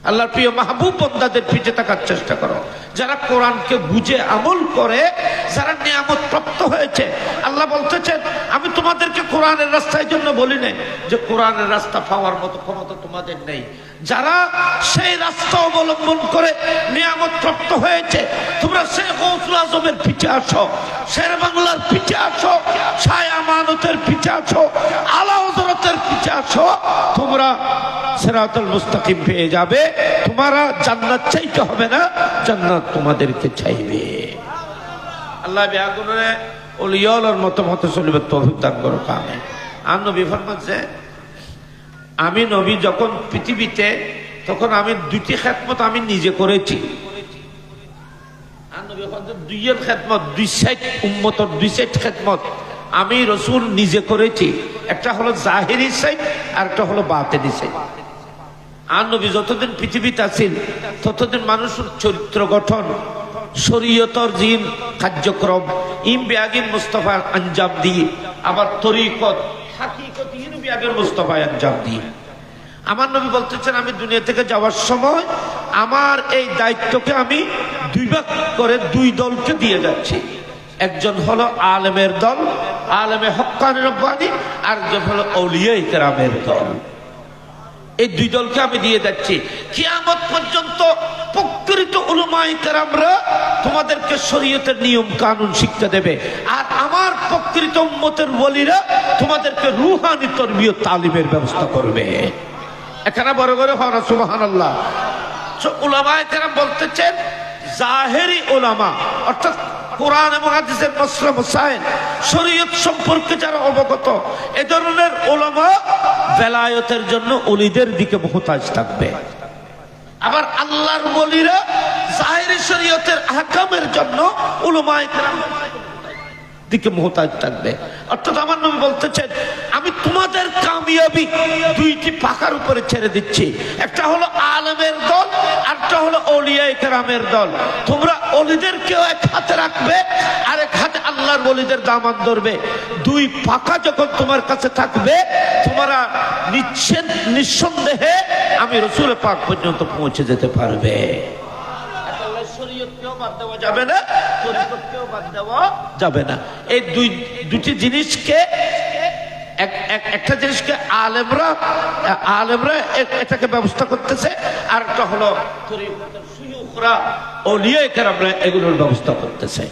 আল্লাহর প্রিয় মাহবুব বান্দাদের পিছে থাকার চেষ্টা করো, যারা কোরআনকে বুঝে আমল করে, যারা নিয়ামত প্রাপ্ত হয়েছে। আল্লাহ বলতেছেন আমি তোমাদেরকে কোরআনের রাস্তার জন্য বলি নাই যে কোরআনের রাস্তা পাওয়ার মতো ক্ষমতা তোমাদের নেই। যারা সেই রাস্তা অবলম্বন করে নিয়ামত প্রাপ্ত হয়েছে, তোমরা সেই গৌসুল আজমের পিছে আসো, শের বাংলার পিছে আসো, শাহ আমানতের পিছে আসো, আলা হযরতের পিছে আসো, তোমরা সিরাতুল মুস্তাকিম পেয়ে যাবে। তোমারা জান্নাত চাইতে হবে না, জান্নাত তোমাদেরকে চাইবে। আল্লাহ বেয়াগুনে ওলিয়ার মতো মতো চলবে তৌফিক দান করো। আমিন। আর নবী ফরমাচ্ছে আমি নবী যখন পৃথিবীতে, তখন আমি দুটি খেদমত আমি নিজে করেছি। আর নবী ফরমাচ্ছে দুইয়ের খেদমত, দুই সাইড উম্মতর দুই সাইড খেদমত আমি রাসূল নিজে করেছি। একটা হলো জাহিরি সাইড আর একটা হলো বাতিনি সাইড। আর নবী যতদিন পৃথিবীতে আছেন ততদিন মানুষের চরিত্র গঠন, শরীয়তর জিন কার্যক্রম ইম বিয়াগিন মুস্তাফা আঞ্জাম দিয়ে, আবার তরিকত হাকিকত ইন বিয়াগিন মুস্তাফা আঞ্জাম দিয়ে। আমার নবী বলতেছেন আমি দুনিয়া থেকে যাওয়ার সময় আমার এই দায়িত্বকে আমি দুই ভাগ করে দুই দলকে দিয়ে যাচ্ছি। একজন হলো আলেমের দল, আলেমে হক্কানি রব্বানি, আর একজন হলো আউলিয়া ইকরামের দল। এই দুই দলকে আমি দিয়ে যাচ্ছি। কিয়ামত পর্যন্ত প্রকৃত উলামায়ে কেরামরা তোমাদেরকে শরীয়তের নিয়ম কানুন শিক্ষা দেবে, আর আমার প্রকৃত উম্মতের ওলিরা তোমাদেরকে রূহানি তরবিয়ত তালিমের ব্যবস্থা করবে। এখানে বড় করে হওয়া সুবহানাল্লাহ। উলামায়ে কেরাম বলতেছেন জাহেরি উলামা, অর্থাৎ কোরআন এবং হাদিসের মাসলা মাসাইল শরীয়ত সম্পর্কে যারা অবগত, এই ধরনের উলামা বেলায়েতের জন্য ওলিদের দিকে মুহতাজ থাকবে। আবার আল্লাহর ওলিরা জাহিরি শরীয়তের আহকামের জন্য উলামায়ে কেরাম দিকে মুহতাজ থাকবে। অর্থাৎ আমার নবী বলতেছেন আমি তোমাদের কামিয়াবি দুইটি পাখার উপরে ছেড়ে দিচ্ছি। একটা হলো আলেমের দল, আর একটা হলো আউলিয়ায়ে কেরামের দল। তোমরা ওলিদেরকেও এক হাতে রাখবে, আর এক হাতে আল্লাহর ওলিদের দামান ধরবে। দুই পাখা যখন তোমার কাছে থাকবে, তোমরা নিঃসন্দেহে আমি রাসূল পাক পর্যন্ত পৌঁছে যেতে পারবে। শরীয়তকেও বাদ দেওয়া যাবে না, তরিকতকেও বাদ দেওয়া যাবে না। এই দুটি জিনিসকে, একটা জিনিসকে আলেমরা এটাকে ব্যবস্থা করতেছে, আর একটা হলো তরিকতের শুয়ুখরা আউলিয়ায়ে কেরামরা এগুলোর ব্যবস্থা করতেছে।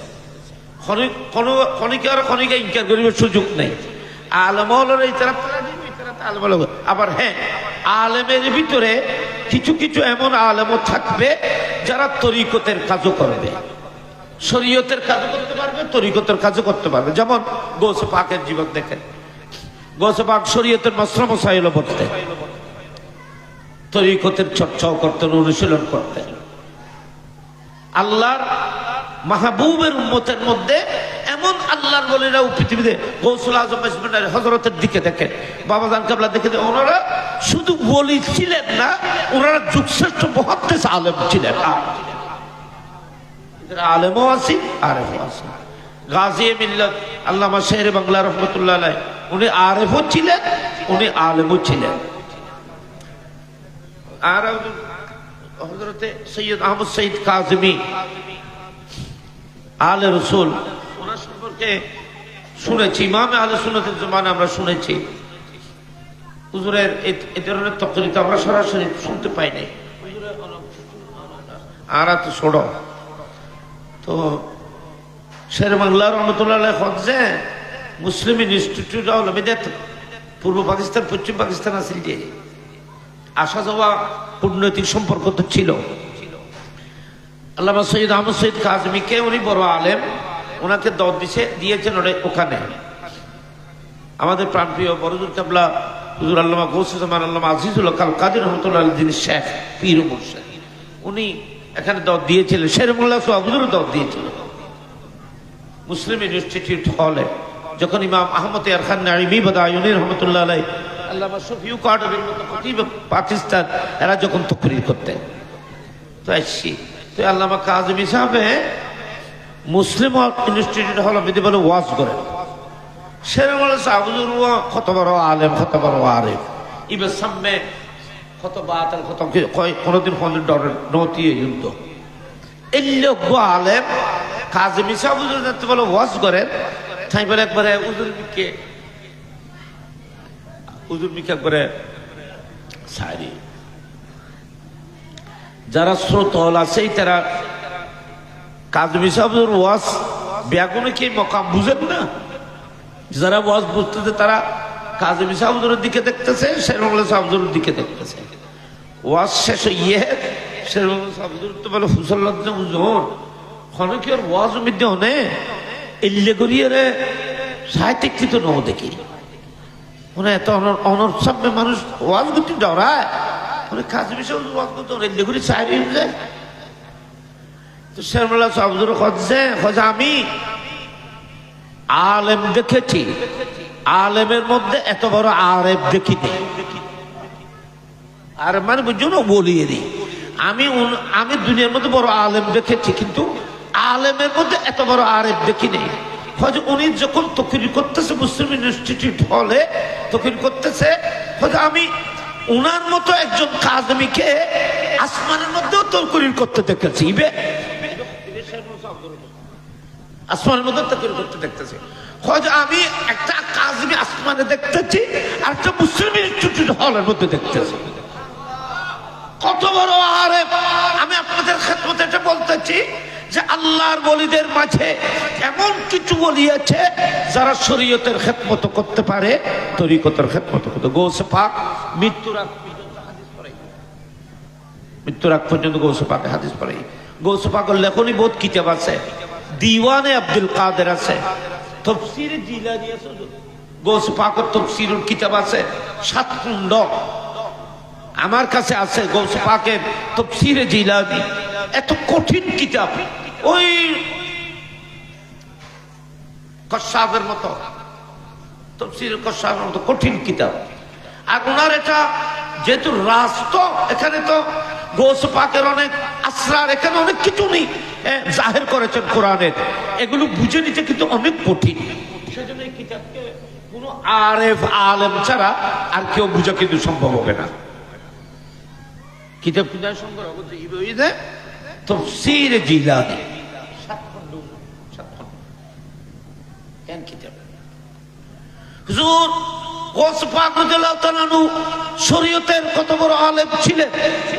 ক্ষণিকে ইনকার করিবার সুযোগ নেই। আলেম হলো এই তারা আলেম হলো। আবার হ্যাঁ, আলেমের ভিতরে কিছু কিছু এমন আলেমও থাকবে যারা তরিকতের কাজও করবে, শরীয়তের কাজও করতে পারবে, তরিকতের কাজও করতে পারবে। যেমন গৌসে পাকের জীবন দেখেন, গৌসে পাক শরীয়তের মাসলা মাসাইল পড়তেন, তরিকতের চর্চাও করতেন, অনুশীলন করতেন। আল্লাহর মাহবুবের উম্মতের মধ্যে এমন আল্লাহর ওলিরাও পৃথিবীতে গৌসুল আজম হযরতের দিকে দেখেন, বাবাজান কিবলা দেখে, ওনারা শুধু ওলি ছিলেন না, ওনারা যুগশ্রেষ্ঠ মুহাদ্দিস আলেম ছিলেন। আলেমও আছি, আরেফও আছি। গাজী মিল্লাত আল্লামা শেরে বাংলা রহমতুল্লাহ আলাইহি, উনি আরেফও ছিলেন, উনি আলেমও ছিলেন। আর হযরতে সৈয়দ আহমদ শহীদ কাজেমী আলে রসুল, ওনার সম্পর্কে শুনেছি, ইমামে আহলে সুন্নাতের জামানা আমরা শুনেছি। হুজুরের এই ধরনের তকরির তো আমরা সরাসরি শুনতে পাই নাই, আর তো ছোট তো শের বাংলা রহমতুল্লাহ হচ্ছে মুসলিম ইনস্টিটিউট অফ বিদাত, পূর্ব পাকিস্তান পশ্চিম পাকিস্তান আছে, যে আসা যাওয়া কূটনৈতিক সম্পর্ক তো ছিল। আল্লামা সৈয়দ আহমদ শহীদ কাজেমীকে, উনি বড় আলেম, ওনাকে দাওয়াত দিয়েছেন ওখানে। আমাদের প্রাণপ্রিয় বরজুল কিবলা হুজুর আল্লামা গৌসে জামান আল্লামা আজিজুল হক আল কাদের রহমতুল্লাহ যিনি শেখ পীর ও মুর্শিদ, উনি এখানে দাওয়াত দিয়েছিলেন। শের মোল্লা সোহাব হুজুরও দাওয়াত দিয়েছিলেন মুসলিম ইনস্টিটিউট হলে, যখন ইমাম আহমদ ইয়ার খান নাইমি বাদায়ুনী রহমতুল্লাহ আলাইহি, আল্লামা শফিউ কাদেরীর মতো খতিব পাকিস্তান, এরা যখন তকরির করতেন, তো আসছি তো আল্লামা কাজেমী সাহেবে মুসলিম ইনস্টিটিউট হল বিধি বলে ওয়াজ করেন। শেরে মোল্লা সাহেব হুজুর কত বড় আলেম, কত বড় আরিফ, ইবের সামনে কত বাতাল, কত কোনোদিন কোনদিন ডরের নতি যুদ্ধ, এই লোক আলেম কাজেমী সাহেব হুজুর যাতে বলে ওয়াজ করেন, তাই বলে একবারে হুজুর মিকে একবারে সারি। যারা শ্রোতল আছে তারা কাজেমী সাহেবের ওয়াজ ব্যাগুনে কি মকাম বুঝেন না, যারা ওয়াজ বুঝতেছে তারা কাজেমী সাহেবের দিকে দেখতেছে, শেরবাংলা সাহেবের দিকে দেখতেছে। ওয়াজ শেষ হইয়ে শেরবাংলা সাহেবের তো বলে হুজুর হনে কি ওর ওয়াজ মধ্যে হনে এল্লে করিয়ে রে সাহিত্যিক তো নও দেখি, মানে এত অনর্সাম্যে মানুষ ওয়াজ করতে ডরায়, মানে কাজেমী সাহেব ওয়াজ করতে এল্লে করি চাই যায়। তো শেরবাংলা সাহেবের খোঁজে আমি আলেম দেখেছি, আলেমের মধ্যে এত বড় আরেফ দেখিনি। আর মানে বুঝছো না, বলিয়ে দিই আমি দুনিয়ার মধ্যে বড় আলেম দেখেছি, কিন্তু আলেমের মধ্যে এত বড় আরেফ দেখি নেই। হয়তো উনি যখন তকরির করতেছে মুসলিম ইনস্টিটিউট হলে তকরির করতেছে, হয়তো আমি উনার মতো একজন কাজেমীকে আসমানের মধ্যেও তকরির করতে দেখেছি, আসমানের মধ্যে তকরির করতে দেখতেছি। হয়তো আমি একটা কাজেমী আসমানে দেখতেছি, আর একটা মুসলিম ইনস্টিটিউট হলের মধ্যে দেখতেছি। কত বড় আরেফ! আমি আপনাদের খেদমতে এটা বলতেছি যে আল্লাহর ওলিদের মাঝে এমন কিছু ওলি আছে যারা শরীয়তের খেদমত করতে পারে, তরিকতের খেদমত করতে। গৌসে পাক মৃত্যুর আগ পর্যন্ত গৌসে পাকে হাদিস পড়ে। গৌসে পাকের লেখনী বহুত কিতাব আছে, দিওয়ানে আব্দুল কাদের আছে, তফসিরে জিলানী আছে, গৌসে পাকের তফসিরুল কিতাব আছে 7 খণ্ড আমার কাছে আছে। গৌসে পাকের তফসিরে জিলানী এত কঠিন কিতাব, ওই কসাবের মতো, তফসির কসাবের মতো কঠিন কিতাব। আর ওনার এটা যেহেতু রাস্ত, এখানে তো গৌসে পাকের অনেক আসরার, এখানে অনেক কিছু নেই জাহির করেছেন কোরআনের, এগুলো বুঝে নিতে কিন্তু অনেক কঠিন। সেজন্য এই কিতাবকে কোনো আরেফ আলেম ছাড়া আর কেউ বুঝা কিন্তু সম্ভব হবে না। কিতাব কিনা সম্ভব হবে তফসিরে জিলানী 7 খণ্ড। কেন কিতাব হুজুর গৌসে পাক রাদিয়াল্লাহু তাআলা আনহু শরীয়তের কত বড় আলেম ছিলেন।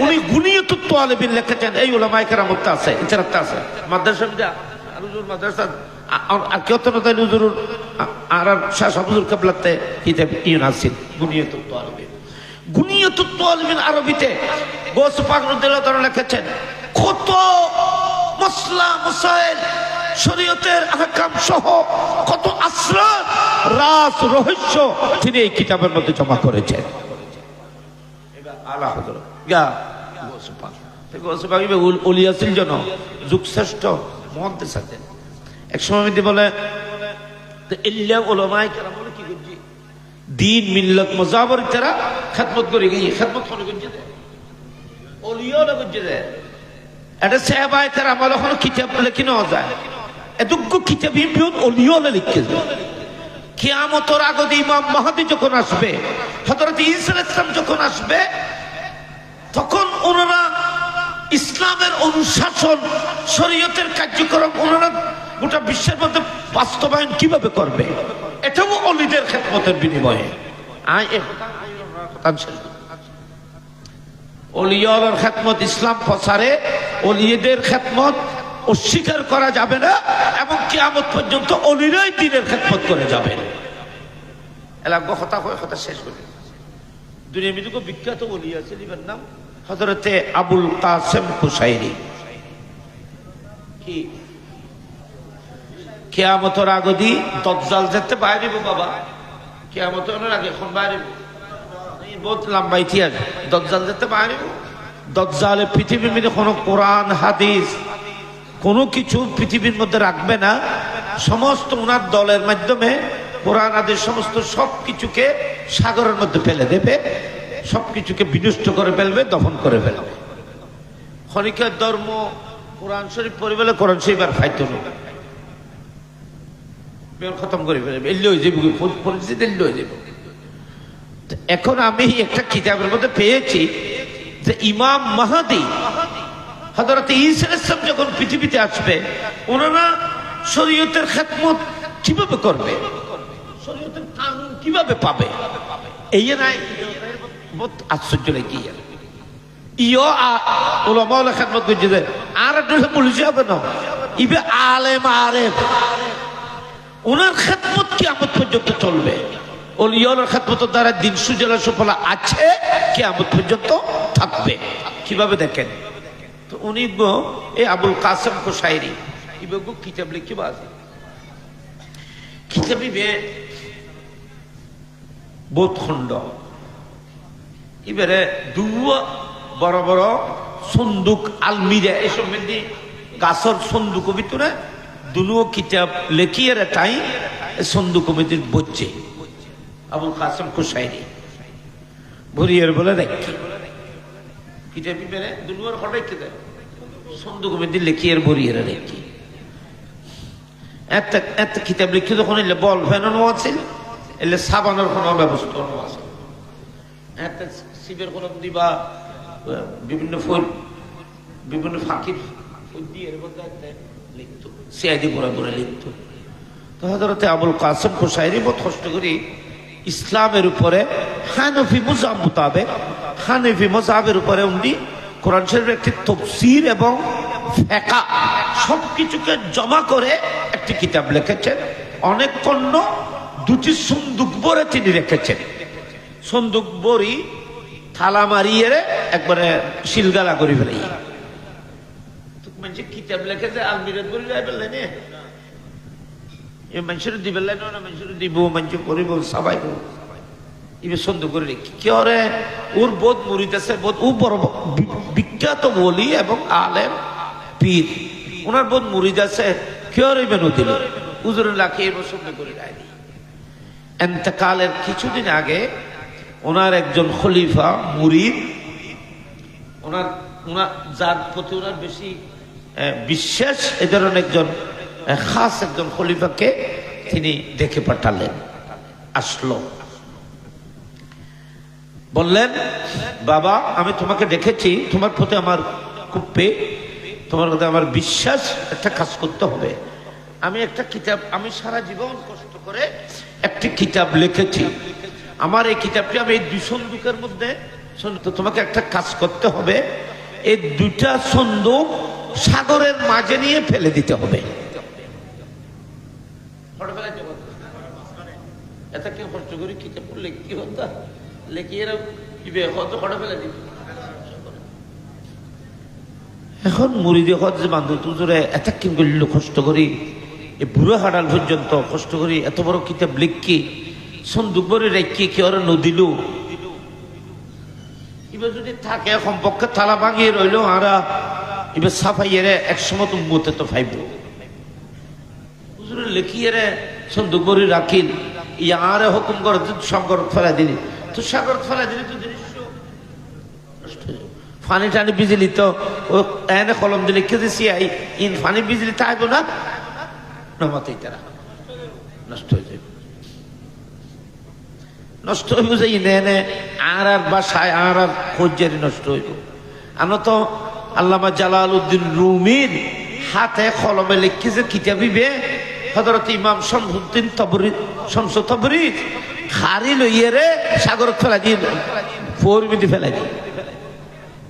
উনি গুনিয়াতুত তালিবিন লিখেছেন, এই উলামায়ে কেরামত আছে, ইতিরাত আছে মাদ্রাসা বিদা আর হুজুর মাদ্রাসা আর কেতন তাই হুজুর আর শাহ হুজুর কিবলাতে কিতাব ইউনাসিল গুনিয়াতুত তালিবিন। গুনিয়াতুত তালিবিন আরবিতে গৌসে পাক রাদিয়াল্লাহু তাআলা লিখেছেন কত মাসলা মাসাইল, শরীয়তের আহকাম সহ কত আসরার রাজ রহস্য তিনি এই কিতাবের মধ্যে জমা করেছেন। আলা হযরত গৌসে পাক ওলিয়া ছিল যেন যুগশ্রেষ্ঠ মহাদ্দেশ আছেন। এক সময় বলে ইল্লা উলামায়ে কেরাম বলে কি করছি দিন মিল্লাত মুজাবর তারা খিদমত করে গিয়ে খিদমত করে করছে ওলিও না করছে এটা সাহাবায়ে কেরাম বলে কোনো কিতাব লিখে নেওয়া যায় এতটুকু কিতাব বিউত ওলিও না লিখে কিয়ামতের আগে ইমাম মাহদী যখন আসবে হযরত ঈসা আলাইহিস সালাম যখন আসবে তখন ওনারা ইসলামের অনুশাসন শরীয়তের কার্যক্রম ওনারা গোটা বিশ্বের মধ্যে বাস্তবায়ন কিভাবে করবে এটাও ওলিদের খিদমতের বিনিময়ে ওলিয়ার খিদমত ইসলাম প্রচারে ওলিদের খিদমত অস্বীকার করা যাবে না এবং কিয়ামত পর্যন্ত ওলিরাই দ্বীনের খিদমত করে যাবেন। এলাকা কথা শেষ করে দুনিয়ার মধ্যে বিখ্যাত ওলি আছে লিবার নাম হযরতে আবুল কাসেম কুশাইরি। কি কিয়ামতের আগে দি দাজ্জাল যেতে বাইরে বাবা কিয়ামতের আগে এখন বাইরে বহুত লম্বা ইতিহাস দাজ্জাল যেতে বাইরে দাজ্জালে পৃথিবীর মধ্যে কোনো কোরআন হাদিস কোনো কিছু পৃথিবীর মধ্যে রাখবে না সমস্ত উনার দলের মাধ্যমে কোরআন হাদিস সমস্ত সবকিছুকে সাগরের মধ্যে ফেলে দেবে সবকিছুকে বিনষ্ট করে ফেলবে দফন করে ফেলবে খনিকের ধর্ম কোরআন শরীফ পড়ে ফেলে কোরআন শরীফ আর ফাইতো না খতম করে ফেলবে এল্লি হয়ে যাবে পরিস্থিতি এল্লি হয়ে যাবে। এখন আমি একটা কিতাবের মধ্যে পেয়েছি যে ইমাম মাহদী হযরত ঈসা আলাইহিস সালাম যখন পৃথিবীতে আসবে ওনারা শরীয়তের খিদমত কিভাবে করবে শরীয়তের কানুন কিভাবে পাবে এই নাই বহুত আশ্চর্য লাগে ইয়ো উলামা ওয়ালা খিদমত করছে আর একটু পুলিশ হবে না ইবে আলেম আরেফ ওনার খিদমত কিয়ামত পর্যন্ত চলবে ওলিয়ার খিদমতের দ্বারা দিন সুজলা সুফলা আছে কিয়ামত পর্যন্ত থাকবে কিভাবে দেখেন তো উনি এই আবুল কাসেম কুশাইরি ইবেগু কিতাব লিখি বাজে কিতাবি বে বহুত খণ্ড এবারে দুয়া বড় বড় সন্দুক আলমিরা এসব মধ্যে গাছর সন্দুক ভিতরে দুনুও কিতাব লেখিয়ে তাই সন্দুক মধ্যে বসছে আবুল কাসেম কুশাইরি ভরিয়ের বলে দেখি কিতাবি বেড়ে দুনুয়ার হঠাৎ কে দেয় সন্দুক মধ্যে লেখিয়ে ভরিয়ের দেখি এত কিতাব লিখি তখন এলে বল ফেনানো আছে এলে সাবানোর কোনো ব্যবস্থা আছে এত শিবের কলম দিবা বিভিন্ন ফুল বিভিন্ন ফাঁকির দিয়ে এর মধ্যে লিখতো সিআইডি পড়ে লিখতো তো হযরতে আবুল কাসেম কুশাইরি বহুত কষ্ট করি ইসলামের উপরে হানফি মুযহাব মোতাবেক হানফি মুযহাবের উপরে উনি কোরআন শরীফের একটি তাফসীর এবং ফিকহ সবকিছুকে জমা করে একটি কিতাব লিখেছেন অনেক পণ্য দুটি সন্দুক ভরে তিনি রেখেছেন সন্দুক ভরি থালা মারিয়ে একবারে শিলগালা করে ফেলে মানুষ কিতাব লেখেছে আলমিরাত বলে যাই ফেললে নে এ মানুষের দিবে না মানুষের দিব মানুষ করিব সবাই ইবে সন্দুক করে রেখি কি ওরে ওর বোধ মুরিদ আছে বোধ ও বড় বিখ্যাত বলি এবং আলেম পীর ওনার বোধ মুরিদ আছে কি ওর ইবেন দিল হুজুরের লাখে এবার সন্দুক করে রায়নি ইন্তেকালের কিছুদিন আগে ওনার একজন খলিফা মুরিদ ওনার যার প্রতি ওনার বেশি বিশ্বাস এ ধরনের একজন খাস একজন খলিফাকে তিনি দেখে পাঠালেন আসলো বললেন বাবা আমি তোমাকে দেখেছি তোমার প্রতি আমার খুব তোমার প্রতি আমার বিশ্বাস একটা কাজ করতে হবে আমি একটা কিতাব আমি সারা জীবন কষ্ট করে একটি কিতাব লিখেছি আমার এই কিতাবটি আমি এই দুই সন্দুকের মধ্যে তো তোমাকে একটা কাজ করতে হবে এই দুইটা সন্দুক সাগরের মাঝে নিয়ে ফেলে দিতে হবে এত কেউ কষ্ট করে কিতাব পড়লে কি হতো লেখিয়ে ফেলে দিবে এখন মুরিদে হজ যে বান্ধব তুজরে এত কিন করল কষ্ট করি এই বুড়ো হাড়াল পর্যন্ত কষ্ট করি এত বড় কিতাব লিখি সন্দুক ভরে রেখে কি ওরা নদিল এবার যদি থাকে কমপক্ষে তালা ভাঙিয়ে রইল আরা এবার সাফাইয়ের একসময় উম্মতে তো ফাইব লিখিয়ে রে সন্দুক বড়ি রাখিল ইয়ারে হুকুম করে সাগর ফেলাই দিলি তো সাগর ফেলাই দিলি তো জিনিস নষ্ট হয়ে যাবে। ফানি টানি বিজলি তো ও এনে কলম দিলে লিখে দিছি ইন ফানি বিজলি থাকবো না নমাতেই তারা নষ্ট হয়ে যাবে। নষ্ট হইব যে ইনে আর বাসায় আর খোঁজারি নষ্ট হইব। আমরা তো আল্লামা জালালউদ্দিন রুমির হাতে কলমে লিখে যে কিতাবিবে হযরত ইমাম শামসুদ্দিন শামসু তাবরিজ খারি লইয়ে রে সাগরত ফেলা দিয়ে ফোরমিতে ফেলা দিয়ে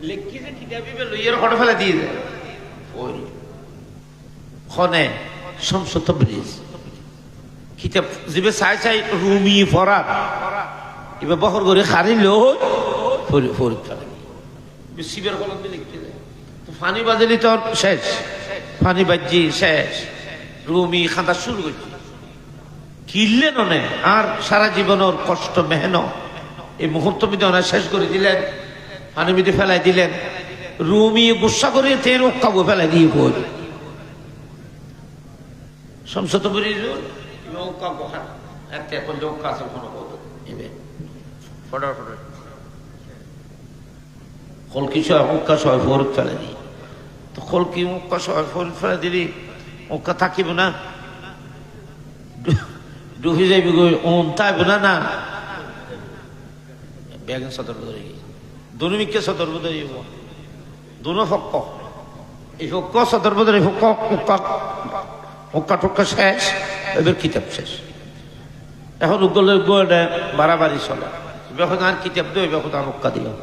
লিখে যে কিতাবিবে লইয়ে হড় ফেলা দিয়ে যায় খনে শামসু তাবরিজ কিতাব জিবে চাই চাই রুমি ফরাত এবার বহর করে খারি লই ফরিদ ফেলা দিয়ে শিবের কলম দিয়ে লিখতে যায় তো ফানি বাজলি তো শেষ ফানি বাজি শেষ রুমি খাঁদা শুরু করছি কিনলে ননে আর সারা জীবনের কষ্ট মেহনত এই মুহূর্ত মিদনা শেষ করে দিলেন পানি মিদে ফেলাই দিলেন রুমি গুসা করে তের কাবু ফেলাই দিয়ে বই সংসদ কলকি মুক্কা সবাই ফরত ফেলে দিই তো কলকি মুক্কা সবাই ফরত ফেলে দিলি ওকা থাকিব না ডুবি যাইব ওন তাইব না না বেগেন সতর্ক ধরে দুনুমিকে সতর্ক ধরে দুনো ফক্ক এই ফক্ক সতর্ক ধরে ফক্ক ওকা টক্কা শেষ এবার কিতাব শেষ এখন উগলের গোড়ে বাড়াবাড়ি চলে এখন আর কিতাব দেয় এখন আর ওকা দিও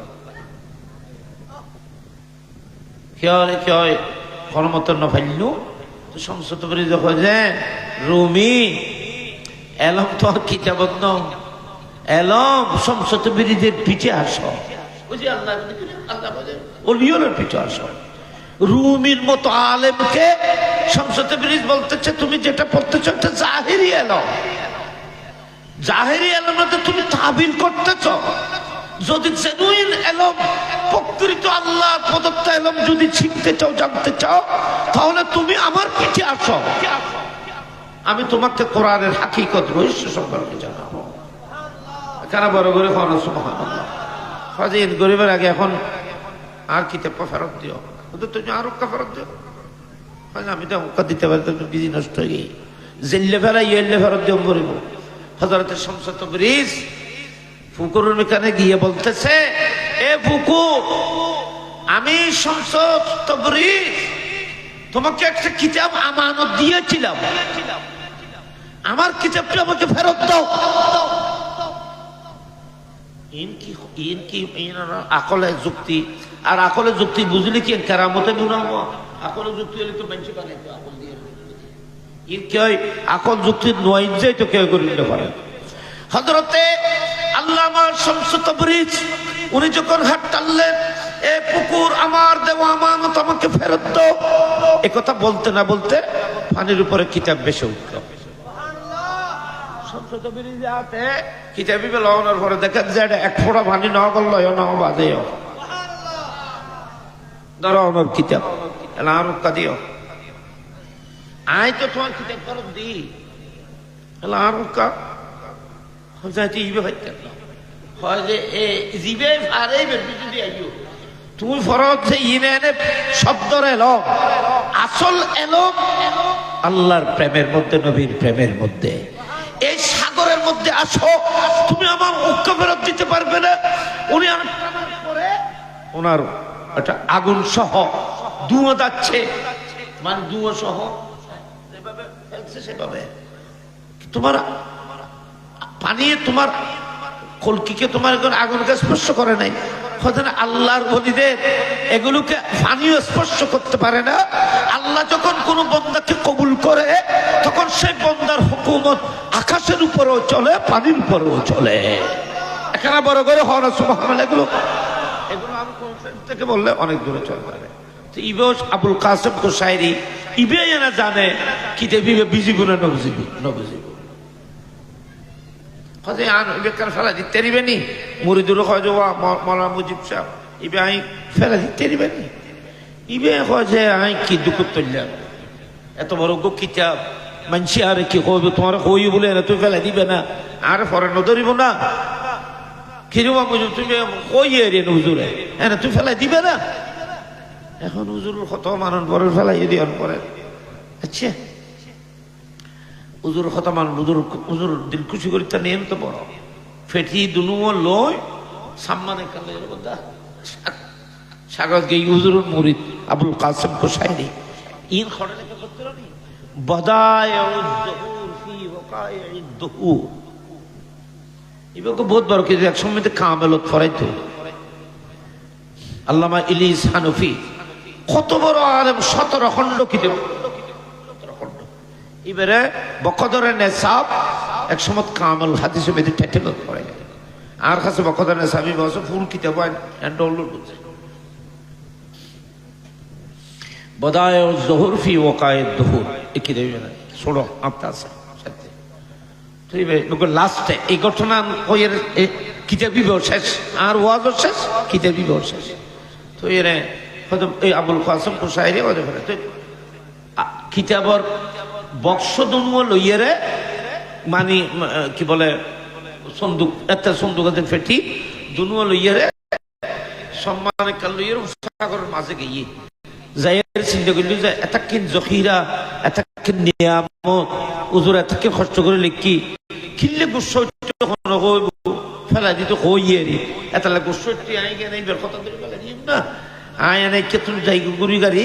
খেয়ে খেয়ে কর্মতর নফাইল সংসদ করে যখন যে রুমি এলম তো আর কিতাবত ন এলম সংসদ বিরিদের পিঠে আসো ওলিয়নের পিঠে আসো রুমির মতো আলেমকে সংসদ বিরিজ বলতেছে তুমি যেটা পড়তেছ একটা জাহেরি এলম জাহেরি এলমে তুমি তাবিল করতেছ যদি জেনুইন এলম প্রকৃত আল্লাহ প্রদত্ত এলম যদি শিখতে চাও জানতে চাও তাহলে তুমি আমার পিঠে আসো আমি তোমাকে কোরআনের হাকিকত রহস্য সম্পর্কে জানাবো কেন বড় করে খাওয়ানো সুবহানাল্লাহ ফাজিল গরিবের আগে এখন আর কিতাব ফেরত দিও তুমি আর ওকা ফেরত দিও আমি তো ওকা দিতে পারি তো বিজি নষ্ট হয়ে গিয়ে জেল্লে ফেরা ইয়েল্লে ফেরত দিও বলিব হযরত শামসু তাবরিজ ফুকুরের মেকানে গিয়ে বলতেছে এ ফুকু আমি শামসু তাবরিজ তোমাকে একটা কিতাব আমানত দিয়েছিলাম আমার কিতাবটা আমাকে ফেরত দাও আকলে যুক্তি আর আকলে যুক্তি বুঝলি কি কেরামতে নুনাবো আকলে যুক্তি হলে তো মানুষ বানাইতো আকল দিয়ে আকল যুক্তি নয় যাই তো কেউ করে নিতে পারে হযরতে আল্লামা শামসু তাবরিজ উনি যখন হাত টানলেন এ পুকুর আমার দেওয়া আমানত আমাকে ফেরত দাও একথা বলতে না বলতে পানির উপরে কিতাব বেশি উঠল শামসু তাবরিজ হাতে কিতাবি বেলানোর পরে দেখেন যে এক ফোঁটা পানি না করলো না বাজে ধরো আমার কিতাব আর দিও আয় তো তোমার কিতাব ফেরত দি আর তুমি ফরত শব্দর এলো আসল এলো আল্লাহর প্রেমের মধ্যে নবীর প্রেমের মধ্যে এই সাগরের মধ্যে আসো তুমি আমার ঐক্য ফেরত দিতে পারবে না উনি করে ওনার একটা আগুন সহ ধুঁয়ো যাচ্ছে মানে ধুঁয়ো সহ সেভাবে তোমার পানি তোমার কলকিকে তোমার আগুনকে স্পর্শ করে নাই আল্লাহর বলিদের এগুলোকে পানিও স্পর্শ করতে পারে না আল্লাহ যখন কোন বন্দাকে কবুল করে তখন সেই বন্দার হুকুমত আকাশের উপরেও চলে পানির উপরেও চলে এখানে বড় করে হওয়া সুবহানাল্লাহ এগুলো আমি কনফারেন্স থেকে বললে অনেক দূরে চলে যাবে ইবেও আবুল কাসেম কোসাইরি ইবে এনা জানে কি দেবী বিজিবু না নবজিবু নবজিবু কাজে আন বেকার ফেলা দিতে দিবেনি মুরিদুর কয় যে মাওলানা মুজিব সাহেব ইবে আই ফেলা দিতে দিবেনি ইবে কয় যে আই কি দুঃখ তুললাম এত বড় গো কিতাব মানসি আর কি কইব তোমার কই বলে না তুই ফেলাই দিবে না আর পরে নধরিব না কিরবা বুঝো তুমি কই রে হুজুরে হ্যাঁ তুই ফেলাই দিবে না এখন হুজুর কত মানুষ বড় ফেলাই দিয়ে পরে আচ্ছা হুজুর কত মানুষ হুজুর দিল খুশি করি তা নিয়ম তো বড় ফেটি দুনুও লয় সম্মানে কালে বদা সাগর গই হুজুরের মুরিদ আবুল কাসিম কোসাইরি ইন খড়ে লেখা করতে রানি বদায়উদ দুহুর ফি ওয়াকাইদ দুহুর ইবকে বহুত বড় কিছু এক সময় কামেলত ফরাইতো আল্লামা ইলিস হানফি কত বড় আলেম 17 খণ্ড কিতাব 17 খণ্ড এবারে বকদরের নেসাব এক সময় কামেল হাদিসে বেদে টেটেলত পড়ে আর কাছে বকদরের নেসাবি বসে ফুল কিতাব এন্ড ডাউনলোড করছে বদায়উদ দুহুর ফি ওয়াকাইদ দুহুর কি দেবে না ছোড়ো আপনার সাথে লাস্টে এই ঘটনা কইয়ের কিতাবি শেষ আর ওয়াজ শেষ কিতাবি শেষ তো এর এই আবুল কাসিম কোসাইরি ওদের ফেলে তো কিতাবর বক্স দুনু লইয়েরে মানে কি বলে সন্দুক একটা সন্দুক আছে ফেটি দুনু লইয়েরে সম্মানে কাল লইয়ের সাগরের মাঝে গিয়ে যাইয়ের চিন্তা করলি যে এতকিন জখিরা এতকিন নিয়ামত উজুর এতকে কষ্ট করে লিখি কিনলে গুসইটি ফেলা দিত কইয়েরি এতলা গুসইটি আই গেলে বের কথা ধরে ফেলা দিম না আয় এনে কেতুন যাই গুড়ি গাড়ি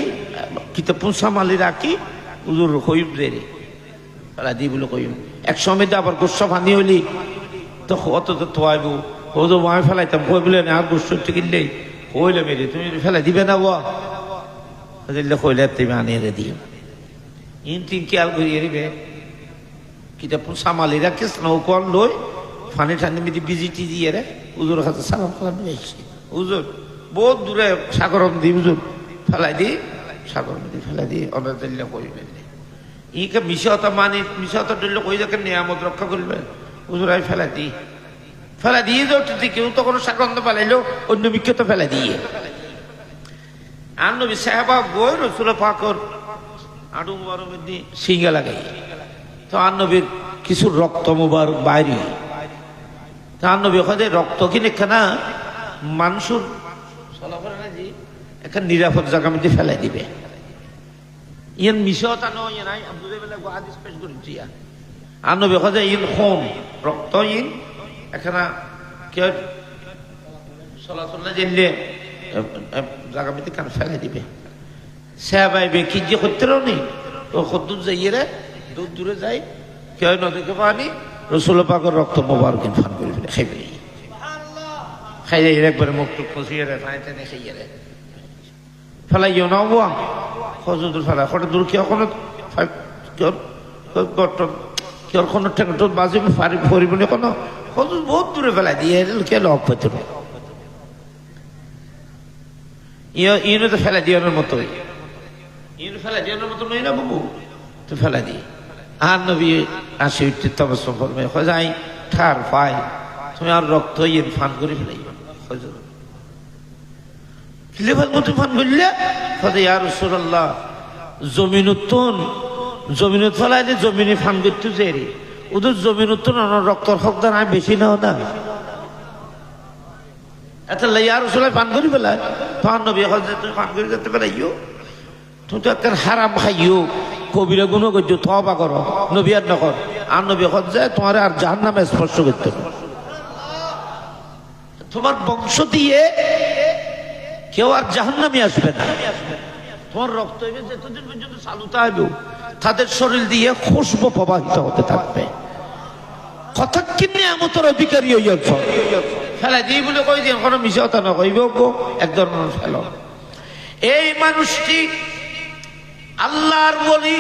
কিতাব সামালি রাখি উজুর কইব দেরি ফেলা দি বলে কইম এক সময় আবার গুসা ফানি হইলি তো অত তো তোয়াইব ও তো আমি ফেলাইতাম কই বলে না আর গুসইটি কিনলেই কইলে মেরে তুমি ফেলা দিবে না বা কইলে তুমি আনিয়ে দিও ইন তিন খেয়াল করিয়ে দিবে কিতাব সামালি রাখিস নৌকন লই ফানি ঠান্ডি মিদি বিজি টিজি এরে উজুর কাছে সালাম কালাম যাইছি উজুর বহুত দূরে সাগর দি উজুর ফেলাই দি সাগর দি ফেলাই দি অর্ডার দিলে কইবে ইকে মিশাতা মানে মিশাতা দিলে কই যাকে নিয়ামত রক্ষা করবে উজুর আই ফেলাই দিয়ে যাওয়াতে কেউ তো কোনো সাগন্ধ পালাইলো অন্য মিকে তো ফেলাই দিয়ে আর নবী সাহাবা বই রসুল পাকর আডু মুবারক দি সিঙ্গা লাগাই তো আর নবীর কিছু রক্ত মুবারক বাইরে তো আর নবী কয় রক্ত কিনে না মানুষের চলাফেরা না জি একটা নিরাপদ জায়গা মধ্যে ফেলাই দিবে ইয়ান মিশতা নয় নাই আব্দুল বেলা হাদিস পেশ করেছি আর নবী কয় ইন খুন রক্ত ইন এখানে কে চলাচল না জেনলে জায়গা মধ্যে কেন ফেলাই দিবে সাহাবাই কি যে করতে নি ও কদ্দুর যাইয়ে রে দূর দূরে যাই কেউ নদীকে পানি রসুল পাকের রক্ত মোবারক ফান করে ফেলে খাই ফেলি খাই যাই একবারে মুখ টুক ফসিয়ে রে ফাঁই টেনে খাইয়ে রে ফেলাইও না বুয়া কত ফেলা কত দূর কেউ কোনো কেউ কোনো ঠেকট বাজিবে ফরিব না কোনো কত বহুত দূরে ফেলাই দিয়ে কে লক পেত না ইনো তো ফেলা দিয়ানোর মতোই ইনো ফেলা দিয়ানোর মতো নই না বাবু তো ফেলা দিই আর নবী আসি উঠতে তবসম করবে যাই ঠার পাই তুমি আর রক্ত ইন ফান করে ফেলাই লেভার মতো ফান করলে ফলে ইয়া রাসূলুল্লাহ জমিনত ফেলাই যে জমিনে ফান করতে যে রে ওদের জমিনত রক্তর হকদার আমি বেশি নাও না আচ্ছা ইয়া রাসূলুল্লাহ পান করি ফেলায় তখন নবী তুমি পান করে যেতে পেলাইও তুমি তো একটা হারাম খাইও কবিরা গুণও করছো তওবা করো নবী আর নকর আর নবী যায় তোমার আর জাহান্নামে স্পর্শ করতে তোমার বংশ দিয়ে কেউ আর জাহান্নামে আসবে না তোমার রক্ত হইবে যতদিন পর্যন্ত চালুতে আসবে তাদের শরীর দিয়ে খুশবু প্রবাহিত হতে থাকবে কথা কিনে আমতর অধিকারী হইয়াছ ফেলা দিই বলে কই দিয়ে কোনো মিশাতা না কইব এক ধরনের ফেল এই মানুষটি আল্লাহর ওলি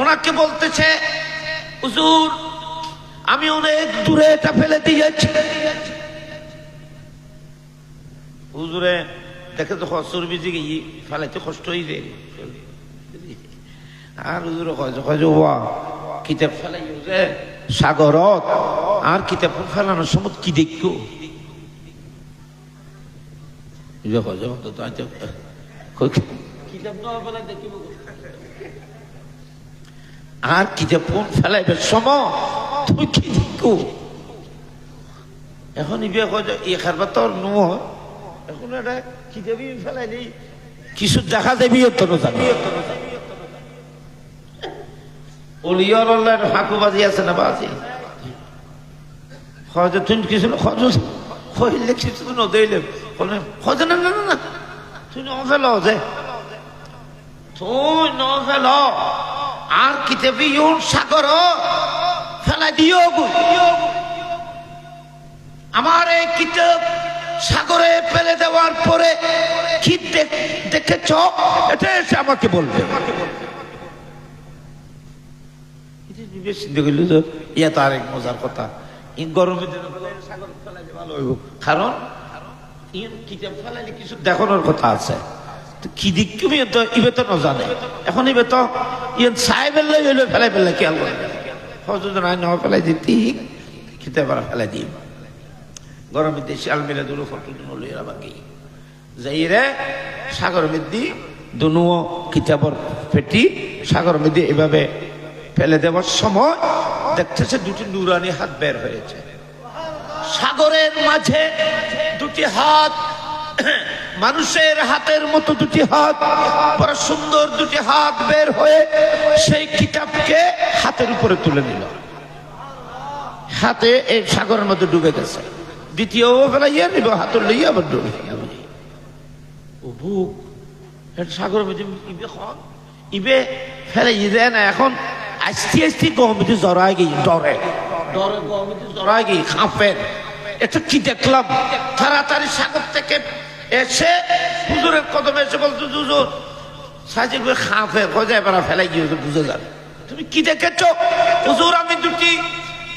ওনাকে বলতেছে হুজুর আমি অনেক দূরে এটা ফেলে দিয়েছি হুজুরে দেখে তো চর্বিজি গিয়ে ফেলাইতে কষ্ট হয়ে যায় আর হুজুরে কয় কিতাব ফেলাই যে সাগরত আর কিতাব ফেলানোর সময় কি দেখো আর কিতাব কোন ফেলাইবে সময় তুই কি দেখো এখন ইবে ই খারবা তোর নো এখন এটা কিতাবই ফেলাইলি কিছু দেখা যাবি তো জানি ওলিয়ার আল্লাহর হাকুবাজি আছে না বাজি খজ তুই কিছু খজ কইলে কিছু ন দেইলে বলে খজ না না না তুই ন ফেলো যে তুই ন ফেলো আর কিতাবি ইউন সাগর ফেলাই দিও আমার এই কিতাব সাগরে ফেলে দেওয়ার পরে কি দেখেছ এটা এসে আমাকে বলবে ইয়া তো আরেক মজার কথা গরমের দিনে সাগর ফেলাইলে ভালো হইব কারণ কিতাব ফেলাইলে কিছু দেখানোর কথা আছে কি দিক তুমি তো ইবে তো না জানে এখন ইবে তো ইয়ান সাহেবের লাই হইলো ফেলাই ফেলাই খেয়াল করে হজুর নাই না ফেলাই দিতি কিতাব ফেলাই দিই গরমের দেশে আলমিরা দুটো ফটো দুনো লইরা বাকি যাই রে সাগর মধ্যে দুনো কিতাবর পেটি সাগর মধ্যে এভাবে ফেলে দেওয়ার সময় দেখতেছে দুটি নুরানি হাত বের হয়েছে সাগরের মাঝে দুটি হাত মানুষের হাতের মতো দুটি হাত বড় সুন্দর দুটি হাত বের হয়ে সেই কিতাবকে হাতের উপরে তুলে নিল হাতে এই সাগরের মধ্যে ডুবে গেছে দ্বিতীয় বেলা ইয়ে নিব হাত লইয়া আবার ডুবে ও বুক সাগরের মধ্যে ইবে ইবে ফেলে দেয় না এখন আস্তে আস্তে গহমিতে জড়ায় গিয়ে ডরে ডরে গহমিতে জড়ায় গিয়ে খাঁপেন এটা কি দেখলাম তাড়াতাড়ি সাগর থেকে এসে হুজুরের কদমে এসে বলতো হুজুর সাজিদ করে খাঁপে খোঁজায় বেড়া ফেলাই গিয়ে বুঝে যাবে তুমি কি দেখেছ হুজুর আমি দুটি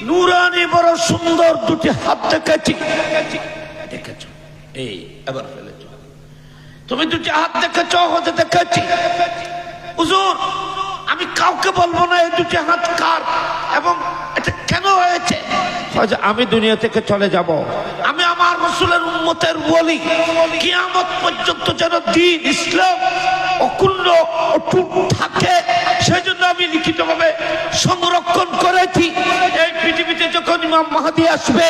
নুরানি বড় সুন্দর দুটি হাত দেখেছি দেখেছ এই এবার ফেলেছ তুমি দুটি হাত দেখেছ হতে দেখেছি হুজুর আমি কাউকে বলবো না এই দুটি হাত কার এবং এটা কেন হয়েছে আমি দুনিয়া থেকে চলে যাব আমি আমার রাসূলের উম্মতের ওলি কিয়ামত পর্যন্ত যেন দ্বীন ইসলাম অকুণ্ঠ অটুট থাকে সেজন্য আমি লিখিতভাবে সংরক্ষণ করেছি এই পৃথিবীতে যখন ইমাম মাহদী আসবে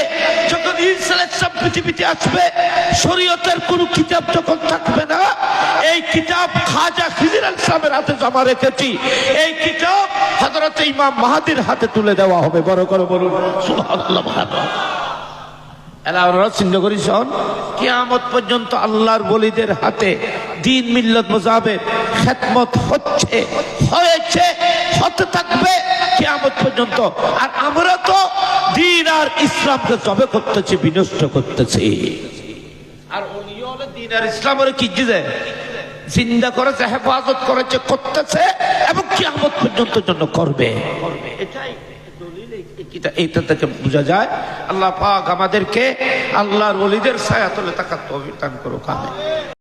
যখন ঈসা আলাইহিস সালাম পৃথিবীতে আসবে শরীয়তের কোনো কিতাব যখন থাকবে না এই কিতাব খাজা খিজির আলাইহিস সালামের হাতে জমা রেখেছি এই কিতাব হযরত ইমাম মাহদীর হাতে তুলে দেওয়া হবে বড় করে বলুন সুবহানাল্লাহ চিন্তা করি শোন কিয়ামত পর্যন্ত আল্লাহর ওলিদের হাতে দ্বীন মিল্লাত মুজাহিদের খেদমত হচ্ছে হয়েছে হতে থাকবে কিয়ামত পর্যন্ত আর আমরা তো দ্বীন আর ইসলামকে জবে করতেছি বিনষ্ট করতেছি আর ওলিয়া হলে দ্বীন আর ইসলামের কি যায় জিন্দা করেছে হেফাজত করেছে করতেছে এবং কিয়ামত পর্যন্ত জন্য করবে এটাই এটা থেকে বোঝা যায় আল্লাহ পাক আমাদেরকে আল্লাহর ওলিদের ছায়াতলে থাকার তৌফিক দান করুক আমিন।